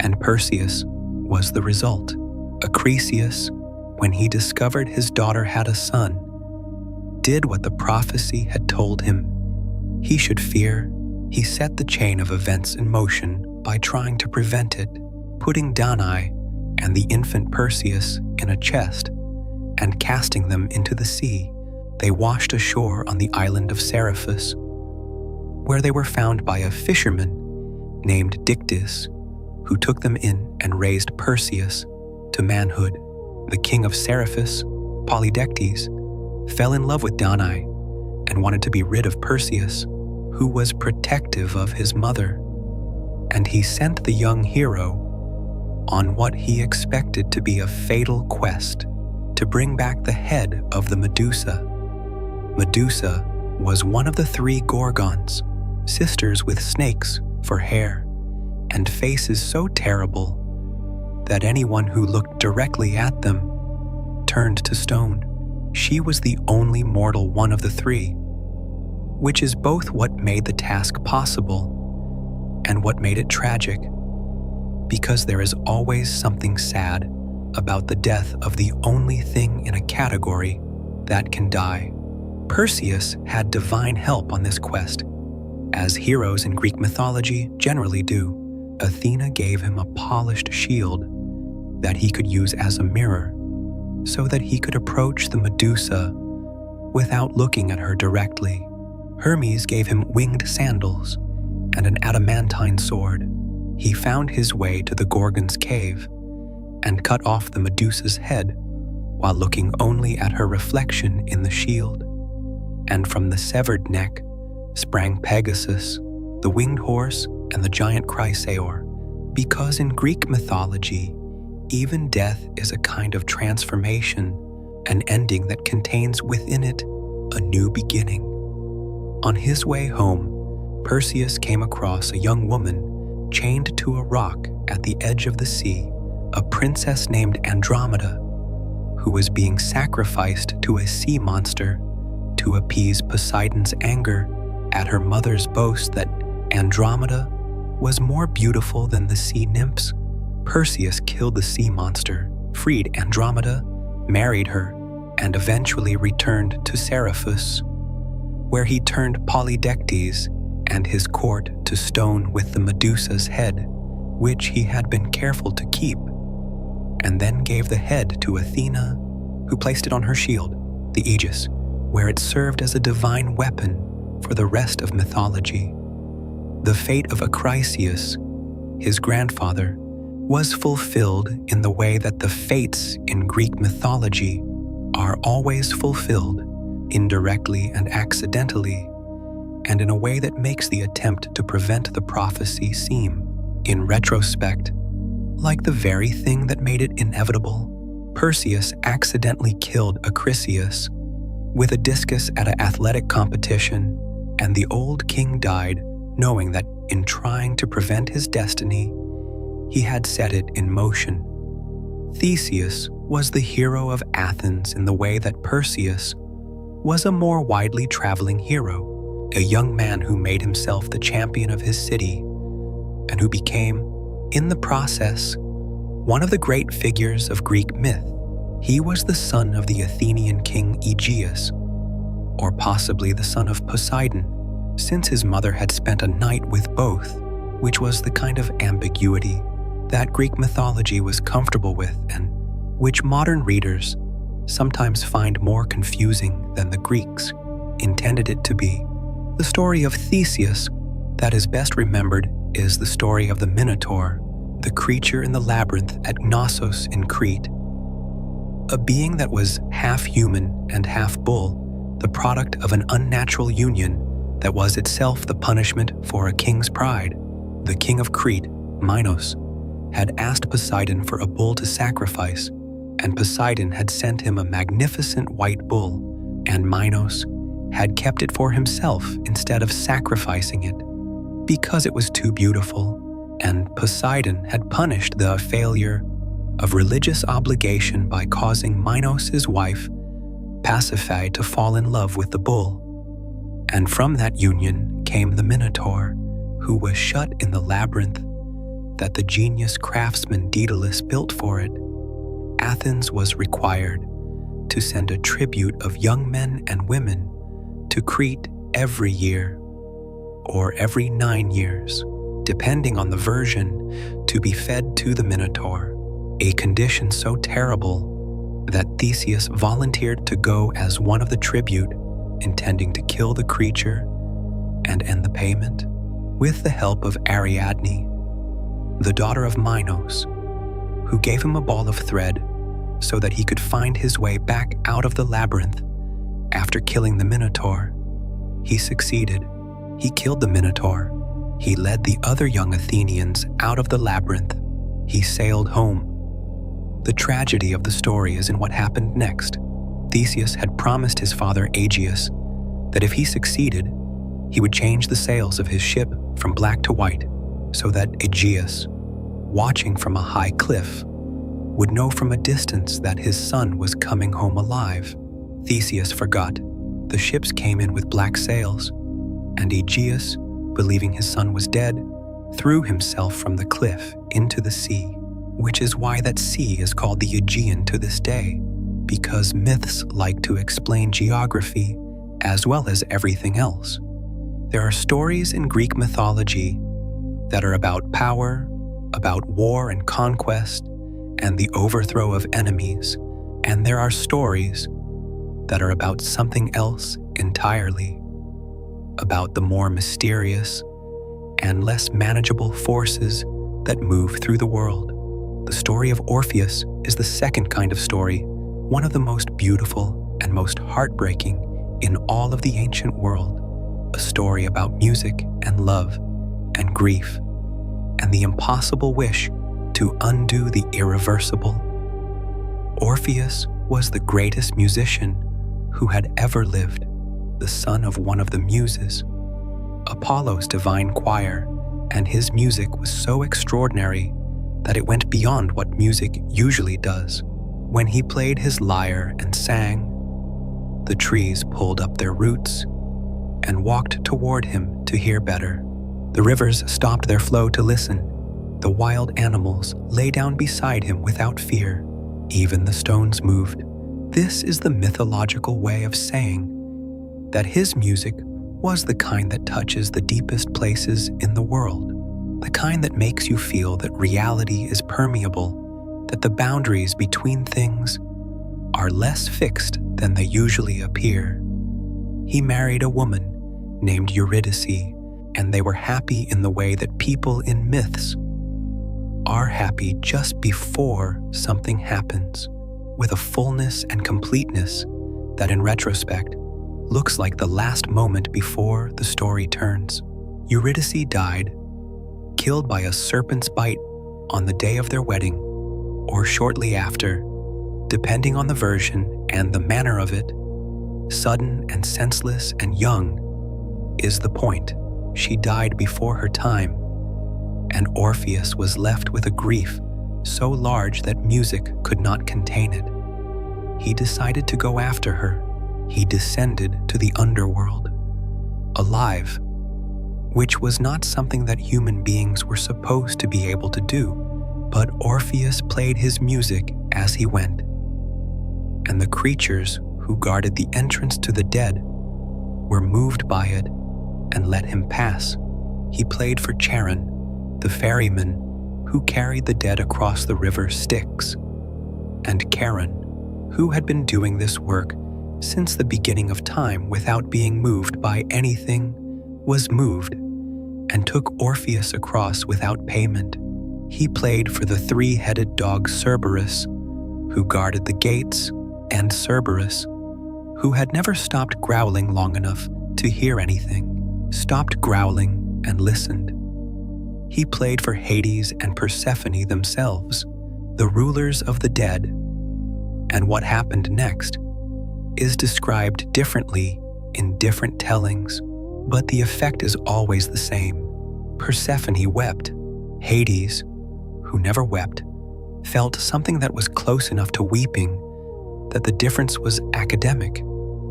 and Perseus was the result. Acrisius, when he discovered his daughter had a son, did what the prophecy had told him he should fear. He set the chain of events in motion by trying to prevent it, putting Danae and the infant Perseus in a chest and casting them into the sea. They washed ashore on the island of Seriphus, where they were found by a fisherman named Dictys, who took them in and raised Perseus to manhood. The king of Seriphus, Polydectes, fell in love with Danae and wanted to be rid of Perseus, who was protective of his mother, and he sent the young hero on what he expected to be a fatal quest to bring back the head of the Medusa. Medusa was one of the three Gorgons, sisters with snakes for hair and faces so terrible that anyone who looked directly at them turned to stone. She was the only mortal one of the three, which is both what made the task possible and what made it tragic, because there is always something sad about the death of the only thing in a category that can die. Perseus had divine help on this quest, as heroes in Greek mythology generally do. Athena gave him a polished shield that he could use as a mirror, so that he could approach the Medusa without looking at her directly. Hermes gave him winged sandals and an adamantine sword. He found his way to the Gorgon's cave and cut off the Medusa's head while looking only at her reflection in the shield. And from the severed neck sprang Pegasus, the winged horse, and the giant Chrysaor, because in Greek mythology, even death is a kind of transformation, an ending that contains within it a new beginning. On his way home, Perseus came across a young woman chained to a rock at the edge of the sea, a princess named Andromeda, who was being sacrificed to a sea monster to appease Poseidon's anger at her mother's boast that Andromeda was more beautiful than the sea nymphs. Perseus killed the sea monster, freed Andromeda, married her, and eventually returned to Seriphus, where he turned Polydectes and his court to stone with the Medusa's head, which he had been careful to keep, and then gave the head to Athena, who placed it on her shield, the Aegis, where it served as a divine weapon for the rest of mythology. The fate of Acrisius, his grandfather, was fulfilled in the way that the fates in Greek mythology are always fulfilled, indirectly and accidentally, and in a way that makes the attempt to prevent the prophecy seem, in retrospect, like the very thing that made it inevitable. Perseus accidentally killed Acrisius with a discus at an athletic competition, and the old king died knowing that in trying to prevent his destiny, he had set it in motion. Theseus was the hero of Athens in the way that Perseus was a more widely traveling hero, a young man who made himself the champion of his city, and who became, in the process, one of the great figures of Greek myth. He was the son of the Athenian king Aegeus, or possibly the son of Poseidon, since his mother had spent a night with both, which was the kind of ambiguity that Greek mythology was comfortable with and which modern readers sometimes find more confusing than the Greeks intended it to be. The story of Theseus that is best remembered is the story of the Minotaur, the creature in the labyrinth at Knossos in Crete, a being that was half human and half bull, the product of an unnatural union that was itself the punishment for a king's pride. The king of Crete, Minos, had asked Poseidon for a bull to sacrifice, and Poseidon had sent him a magnificent white bull, and Minos had kept it for himself instead of sacrificing it, because it was too beautiful, and Poseidon had punished the failure of religious obligation by causing Minos' wife, Persephone, to fall in love with the bull. And from that union came the Minotaur, who was shut in the labyrinth that the genius craftsman Daedalus built for it. Athens was required to send a tribute of young men and women to Crete every year, or every 9 years, depending on the version, to be fed to the Minotaur, a condition so terrible that Theseus volunteered to go as one of the tribute, intending to kill the creature and end the payment, with the help of Ariadne, the daughter of Minos, who gave him a ball of thread so that he could find his way back out of the labyrinth. After killing the Minotaur, he succeeded. He killed the Minotaur. He led the other young Athenians out of the labyrinth. He sailed home. The tragedy of the story is in what happened next. Theseus had promised his father Aegeus that if he succeeded, he would change the sails of his ship from black to white, so that Aegeus, watching from a high cliff, would know from a distance that his son was coming home alive. Theseus forgot. The ships came in with black sails, and Aegeus, believing his son was dead, threw himself from the cliff into the sea, which is why that sea is called the Aegean to this day, because myths like to explain geography as well as everything else. There are stories in Greek mythology that are about power, about war and conquest, and the overthrow of enemies, and there are stories that are about something else entirely, about the more mysterious and less manageable forces that move through the world. The story of Orpheus is the second kind of story, one of the most beautiful and most heartbreaking in all of the ancient world. A story about music and love and grief and the impossible wish to undo the irreversible. Orpheus was the greatest musician who had ever lived, the son of one of the Muses, Apollo's divine choir, and his music was so extraordinary that it went beyond what music usually does. When he played his lyre and sang, the trees pulled up their roots and walked toward him to hear better. The rivers stopped their flow to listen. The wild animals lay down beside him without fear. Even the stones moved. This is the mythological way of saying that his music was the kind that touches the deepest places in the world, the kind that makes you feel that reality is permeable, that the boundaries between things are less fixed than they usually appear. He married a woman named Eurydice, and they were happy in the way that people in myths are happy just before something happens, with a fullness and completeness that in retrospect looks like the last moment before the story turns. Eurydice died, killed by a serpent's bite on the day of their wedding, or shortly after, depending on the version and the manner of it. Sudden and senseless and young is the point. She died before her time, and Orpheus was left with a grief so large that music could not contain it. He decided to go after her. He descended to the underworld, alive, which was not something that human beings were supposed to be able to do, but Orpheus played his music as he went, and the creatures who guarded the entrance to the dead were moved by it and let him pass. He played for Charon, the ferryman who carried the dead across the river Styx, and Charon, who had been doing this work since the beginning of time without being moved by anything, was moved and took Orpheus across without payment. He played for the three-headed dog Cerberus, who guarded the gates, and Cerberus, who had never stopped growling long enough to hear anything, stopped growling and listened. He played for Hades and Persephone themselves, the rulers of the dead, and what happened next is described differently in different tellings, but the effect is always the same. Persephone wept. Hades, who never wept, felt something that was close enough to weeping that the difference was academic.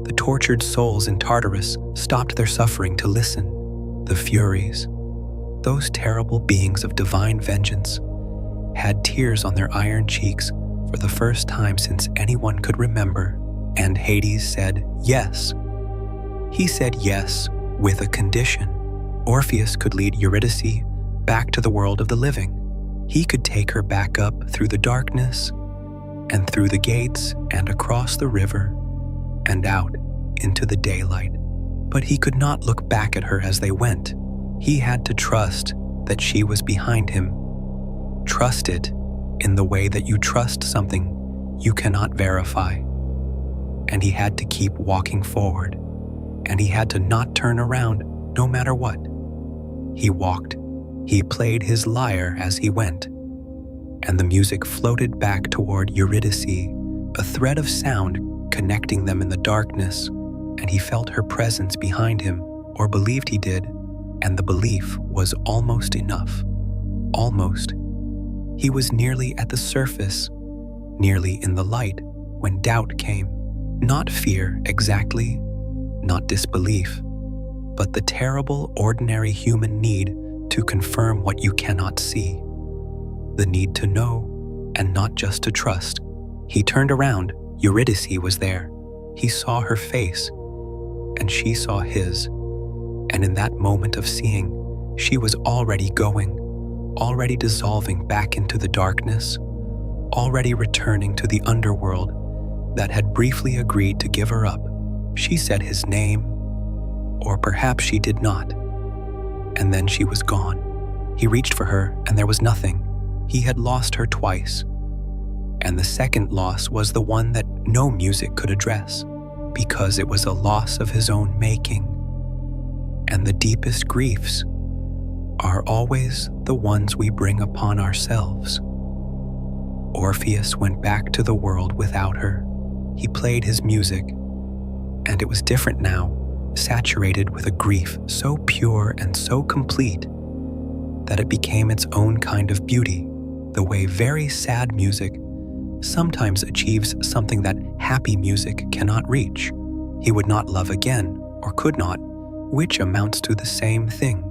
The tortured souls in Tartarus stopped their suffering to listen. The Furies, those terrible beings of divine vengeance, had tears on their iron cheeks for the first time since anyone could remember, and Hades said yes. He said yes with a condition. Orpheus could lead Eurydice back to the world of the living. He could take her back up through the darkness and through the gates and across the river and out into the daylight. But he could not look back at her as they went. He had to trust that she was behind him. Trust it in the way that you trust something you cannot verify. And he had to keep walking forward, and he had to not turn around no matter what. He walked. He played his lyre as he went, and the music floated back toward Eurydice, a thread of sound connecting them in the darkness, and he felt her presence behind him, or believed he did, and the belief was almost enough. Almost. He was nearly at the surface, nearly in the light, when doubt came. Not fear exactly, not disbelief, but the terrible, ordinary human need to confirm what you cannot see. The need to know, and not just to trust. He turned around. Eurydice was there. He saw her face, and she saw his. And in that moment of seeing, she was already going, already dissolving back into the darkness, already returning to the underworld that had briefly agreed to give her up. She said his name, Or perhaps she did not. And then she was gone. He reached for her, and there was nothing. He had lost her twice. And the second loss was the one that no music could address, because it was a loss of his own making. And the deepest griefs are always the ones we bring upon ourselves. Orpheus went back to the world without her. He played his music, and it was different now, saturated with a grief so pure and so complete that it became its own kind of beauty, the way very sad music sometimes achieves something that happy music cannot reach. He would not love again, or could not, which amounts to the same thing.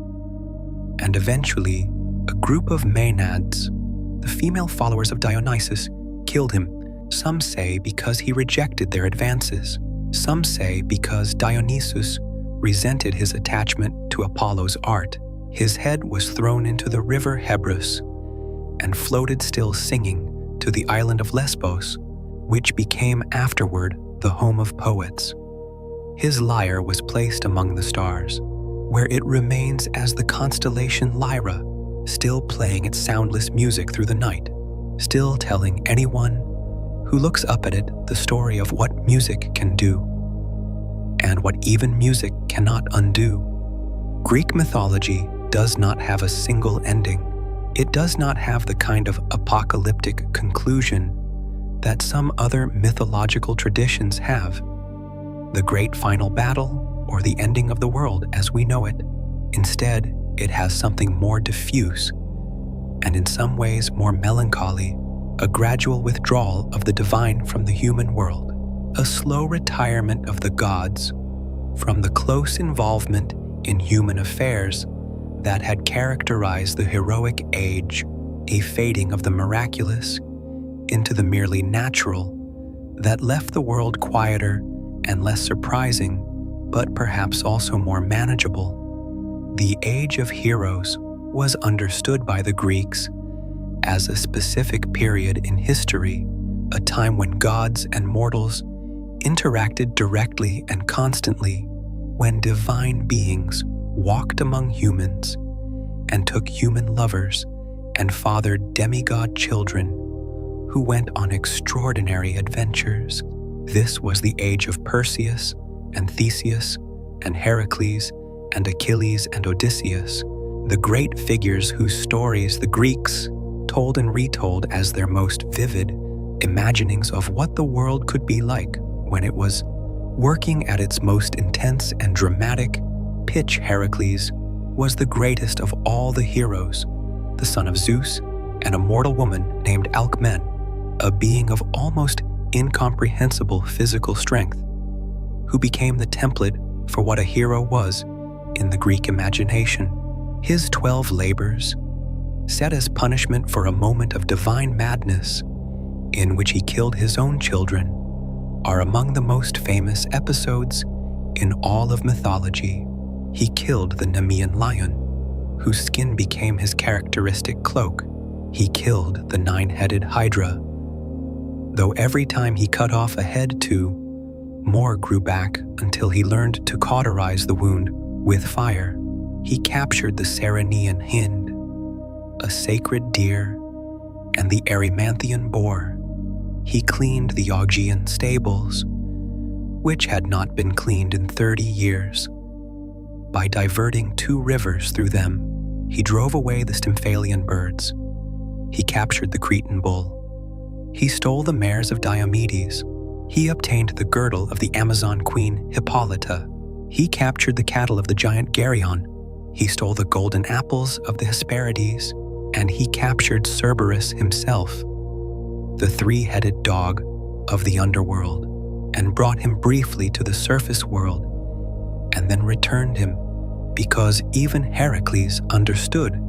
And eventually, a group of Maenads, the female followers of Dionysus, killed him. Some say because he rejected their advances. Some say because Dionysus resented his attachment to Apollo's art. His head was thrown into the river Hebrus and floated still singing to the island of Lesbos, which became afterward the home of poets. His lyre was placed among the stars, where it remains as the constellation Lyra, still playing its soundless music through the night, still telling anyone who looks up at it the story of what music can do, and what even music cannot undo. Greek mythology does not have a single ending. It does not have the kind of apocalyptic conclusion that some other mythological traditions have. The great final battle, or the ending of the world as we know it. Instead, it has something more diffuse, and in some ways more melancholy, a gradual withdrawal of the divine from the human world, a slow retirement of the gods from the close involvement in human affairs that had characterized the heroic age, a fading of the miraculous into the merely natural that left the world quieter and less surprising, but perhaps also more manageable. The age of heroes was understood by the Greeks as a specific period in history, a time when gods and mortals interacted directly and constantly, when divine beings walked among humans and took human lovers and fathered demigod children who went on extraordinary adventures. This was the age of Perseus and Theseus and Heracles and Achilles and Odysseus, the great figures whose stories the Greeks told and retold as their most vivid imaginings of what the world could be like when it was working at its most intense and dramatic pitch. Heracles was the greatest of all the heroes, the son of Zeus and a mortal woman named Alcmene, a being of almost incomprehensible physical strength, who became the template for what a hero was in the Greek imagination. His 12 labors, set as punishment for a moment of divine madness in which he killed his own children, are among the most famous episodes in all of mythology. He killed the Nemean lion, whose skin became his characteristic cloak. He killed the 9-headed Hydra, though every time he cut off a head too, more grew back until he learned to cauterize the wound with fire. He captured the Ceryneian hind, a sacred deer, and the Erymanthian boar. He cleaned the Augean stables, which had not been cleaned in 30 years. By diverting 2 rivers through them, he drove away the Stymphalian birds. He captured the Cretan bull. He stole the mares of Diomedes. He obtained the girdle of the Amazon queen Hippolyta. He captured the cattle of the giant Geryon. He stole the golden apples of the Hesperides, and he captured Cerberus himself, the 3-headed dog of the underworld, and brought him briefly to the surface world, and then returned him, because even Heracles understood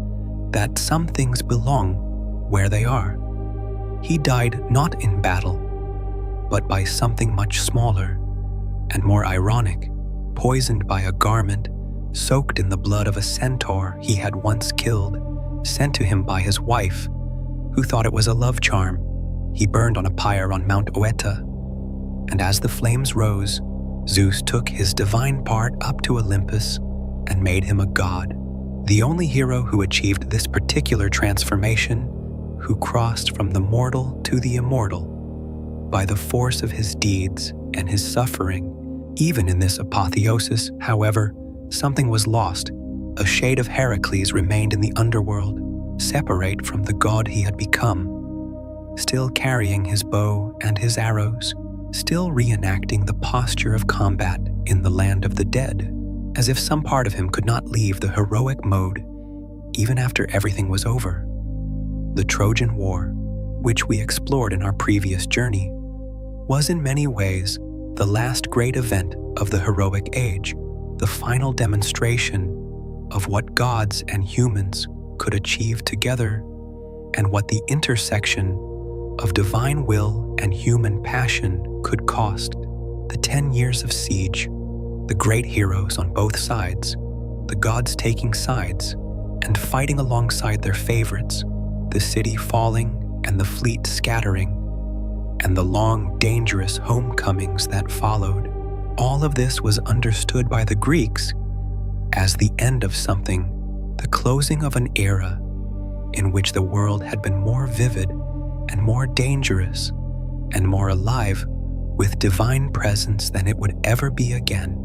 that some things belong where they are. He died not in battle, but by something much smaller and more ironic, poisoned by a garment soaked in the blood of a centaur he had once killed, sent to him by his wife, who thought it was a love charm. He burned on a pyre on Mount Oeta, and as the flames rose, Zeus took his divine part up to Olympus and made him a god. The only hero who achieved this particular transformation, who crossed from the mortal to the immortal by the force of his deeds and his suffering. Even in this apotheosis, however, something was lost. A shade of Heracles remained in the underworld, separate from the god he had become, still carrying his bow and his arrows, still reenacting the posture of combat in the land of the dead, as if some part of him could not leave the heroic mode even after everything was over. The Trojan War, which we explored in our previous journey, was in many ways the last great event of the heroic age, the final demonstration of what gods and humans could achieve together and what the intersection of divine will and human passion could cost. The 10 years of siege, the great heroes on both sides, the gods taking sides and fighting alongside their favorites, the city falling and the fleet scattering, and the long, dangerous homecomings that followed. All of this was understood by the Greeks as the end of something, the closing of an era in which the world had been more vivid and more dangerous and more alive with divine presence than it would ever be again.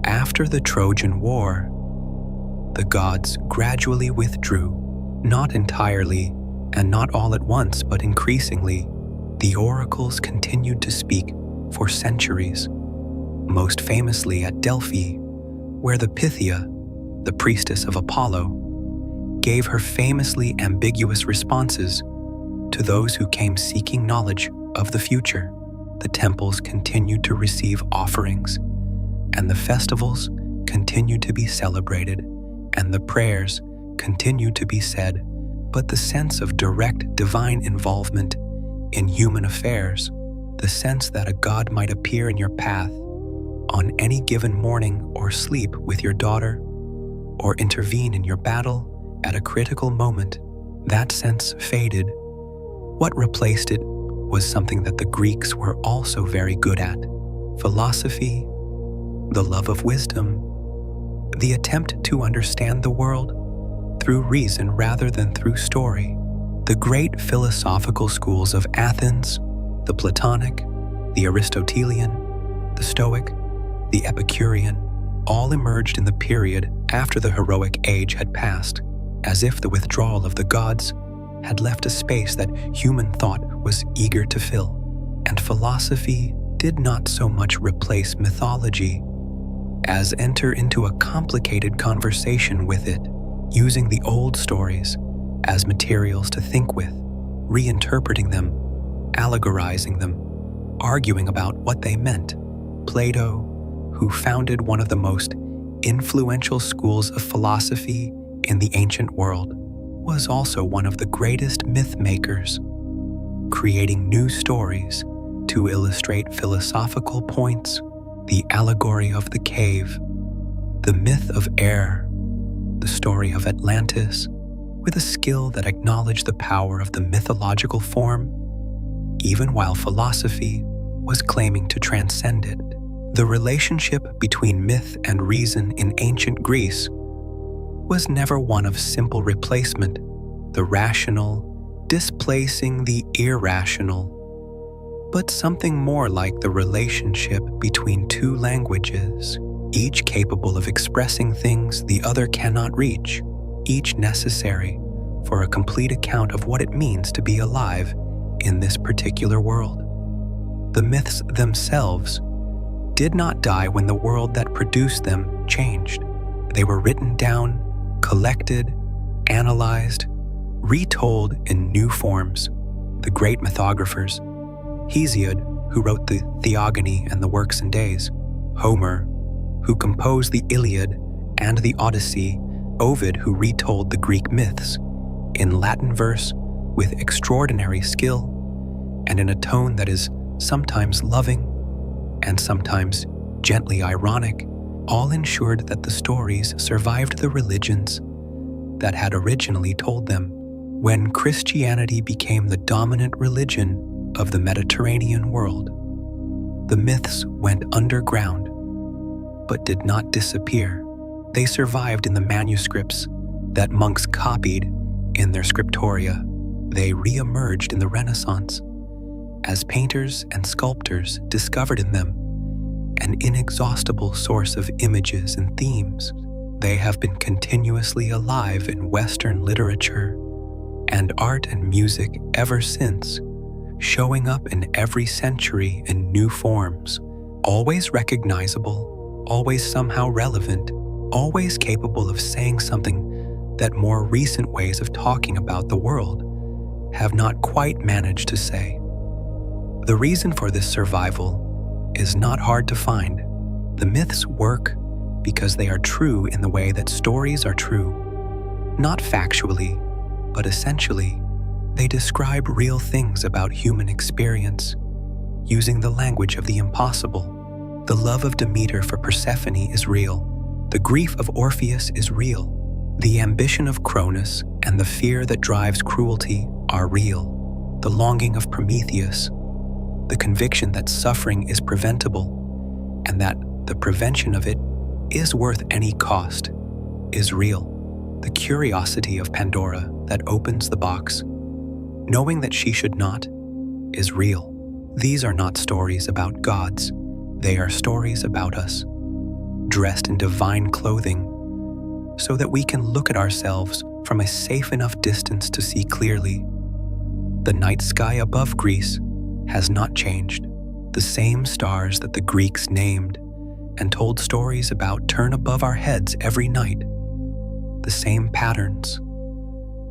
After the Trojan War, the gods gradually withdrew, not entirely and not all at once, but increasingly. The oracles continued to speak for centuries, most famously at Delphi, where the Pythia, the priestess of Apollo, gave her famously ambiguous responses to those who came seeking knowledge of the future. The temples continued to receive offerings, and the festivals continued to be celebrated, and the prayers continued to be said, but the sense of direct divine involvement in human affairs, the sense that a god might appear in your path on any given morning or sleep with your daughter, or intervene in your battle at a critical moment, that sense faded. What replaced it was something that the Greeks were also very good at: philosophy, the love of wisdom, the attempt to understand the world through reason rather than through story. The great philosophical schools of Athens, the Platonic, the Aristotelian, the Stoic, the Epicurean, all emerged in the period after the heroic age had passed, as if the withdrawal of the gods had left a space that human thought was eager to fill. And philosophy did not so much replace mythology as enter into a complicated conversation with it, using the old stories as materials to think with, reinterpreting them, allegorizing them, arguing about what they meant. Plato, who founded one of the most influential schools of philosophy in the ancient world, was also one of the greatest myth makers, creating new stories to illustrate philosophical points: the allegory of the cave, the myth of air, the story of Atlantis, with a skill that acknowledged the power of the mythological form, even while philosophy was claiming to transcend it. The relationship between myth and reason in ancient Greece was never one of simple replacement, the rational displacing the irrational, but something more like the relationship between two languages, each capable of expressing things the other cannot reach, each necessary for a complete account of what it means to be alive in this particular world. The myths themselves did not die when the world that produced them changed. They were written down, collected, analyzed, retold in new forms. The great mythographers, Hesiod, who wrote the Theogony and the Works and Days, Homer, who composed the Iliad and the Odyssey, Ovid, who retold the Greek myths in Latin verse with extraordinary skill and in a tone that is sometimes loving and sometimes gently ironic, all ensured that the stories survived the religions that had originally told them. When Christianity became the dominant religion of the Mediterranean world, The myths went underground, but did not disappear. They survived in the manuscripts that monks copied in their scriptoria. They re-emerged in the Renaissance as painters and sculptors discovered in them an inexhaustible source of images and themes. They have been continuously alive in Western literature and art and music ever since, showing up in every century in new forms, always recognizable, always somehow relevant, always capable of saying something that more recent ways of talking about the world have not quite managed to say. The reason for this survival is not hard to find. The myths work because they are true in the way that stories are true, not factually, but essentially. They describe real things about human experience, using the language of the impossible. The love of Demeter for Persephone is real. The grief of Orpheus is real. The ambition of Cronus and the fear that drives cruelty are real. The longing of Prometheus, the conviction that suffering is preventable and that the prevention of it is worth any cost, is real. The curiosity of Pandora that opens the box, knowing that she should not, is real. These are not stories about gods. They are stories about us, dressed in divine clothing, so that we can look at ourselves from a safe enough distance to see clearly. The night sky above Greece has not changed. The same stars that the Greeks named and told stories about turn above our heads every night. The same patterns,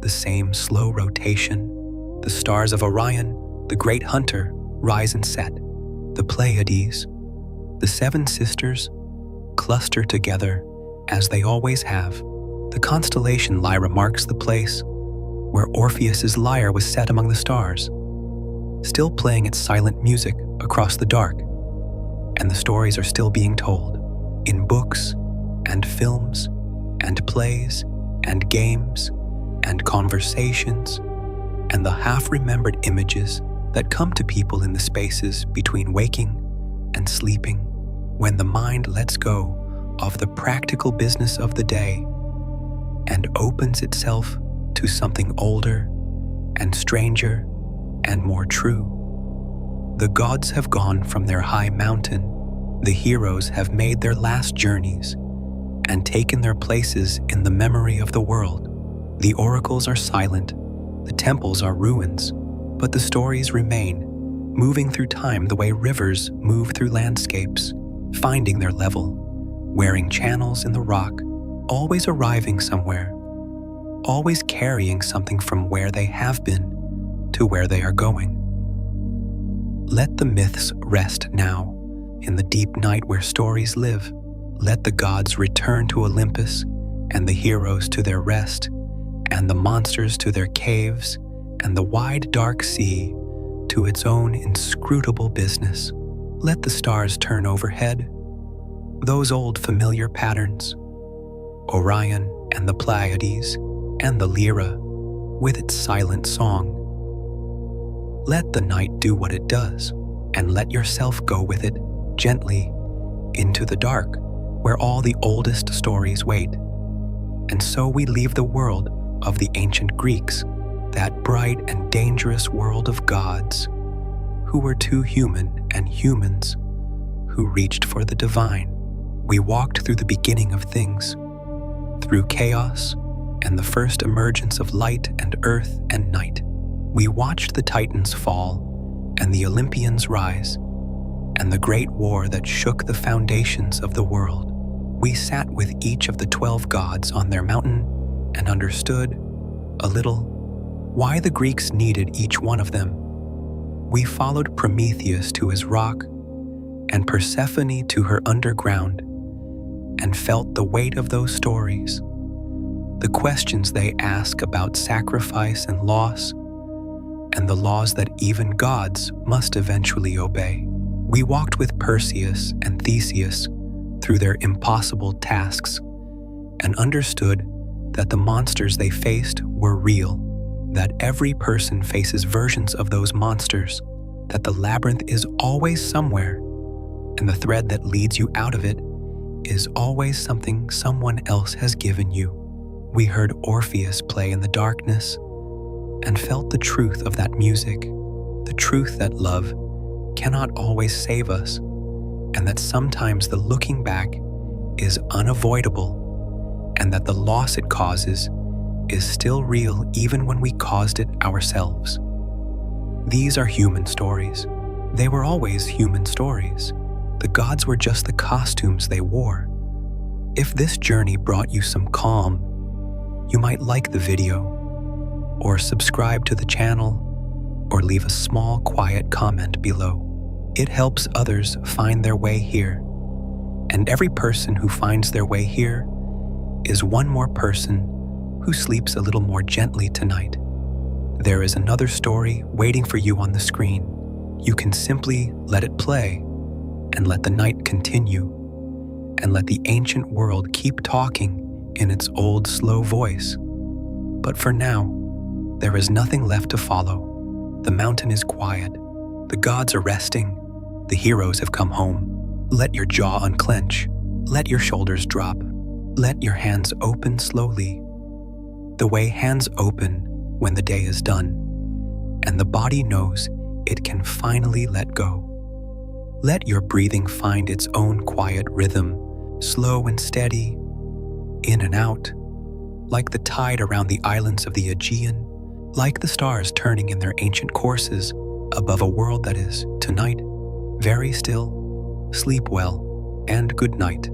the same slow rotation. The stars of Orion, the great hunter, rise and set. The Pleiades, the seven sisters, cluster together as they always have. The constellation Lyra marks the place where Orpheus's lyre was set among the stars, still playing its silent music across the dark, and the stories are still being told in books and films and plays and games and conversations and the half-remembered images that come to people in the spaces between waking and sleeping, when the mind lets go of the practical business of the day and opens itself to something older and stranger and more true. The gods have gone from their high mountain. The heroes have made their last journeys and taken their places in the memory of the world. The oracles are silent, the temples are ruins, but the stories remain, moving through time the way rivers move through landscapes, finding their level, wearing channels in the rock, always arriving somewhere, always carrying something from where they have been to where they are going. Let the myths rest now, in the deep night where stories live. Let the gods return to Olympus, and the heroes to their rest, and the monsters to their caves, and the wide dark sea to its own inscrutable business. Let the stars turn overhead, those old familiar patterns, Orion and the Pleiades and the Lyra with its silent song. Let the night do what it does, and let yourself go with it gently into the dark where all the oldest stories wait. And so we leave the world of the ancient Greeks, that bright and dangerous world of gods who were too human and humans who reached for the divine. We walked through the beginning of things, through chaos and the first emergence of light and earth and night. We watched the Titans fall and the Olympians rise, and the great war that shook the foundations of the world. We sat with each of the 12 gods on their mountain and understood, a little, why the Greeks needed each one of them. We followed Prometheus to his rock and Persephone to her underground, and felt the weight of those stories, the questions they ask about sacrifice and loss, and the laws that even gods must eventually obey. We walked with Perseus and Theseus through their impossible tasks and understood that the monsters they faced were real, that every person faces versions of those monsters, that the labyrinth is always somewhere and the thread that leads you out of it is always something someone else has given you. We heard Orpheus play in the darkness and felt the truth of that music, the truth that love cannot always save us, and that sometimes the looking back is unavoidable, and that the loss it causes is still real even when we caused it ourselves. These are human stories. They were always human stories. The gods were just the costumes they wore. If this journey brought you some calm, you might like the video, or subscribe to the channel, or leave a small, quiet comment below. It helps others find their way here, and every person who finds their way here is one more person who sleeps a little more gently tonight. There is another story waiting for you on the screen. You can simply let it play and let the night continue, and let the ancient world keep talking in its old, slow voice. But for now, there is nothing left to follow. The mountain is quiet. The gods are resting. The heroes have come home. Let your jaw unclench. Let your shoulders drop. Let your hands open slowly, the way hands open when the day is done, and the body knows it can finally let go. Let your breathing find its own quiet rhythm, slow and steady, in and out, like the tide around the islands of the Aegean, like the stars turning in their ancient courses above a world that is, tonight, very still. Sleep well, and good night.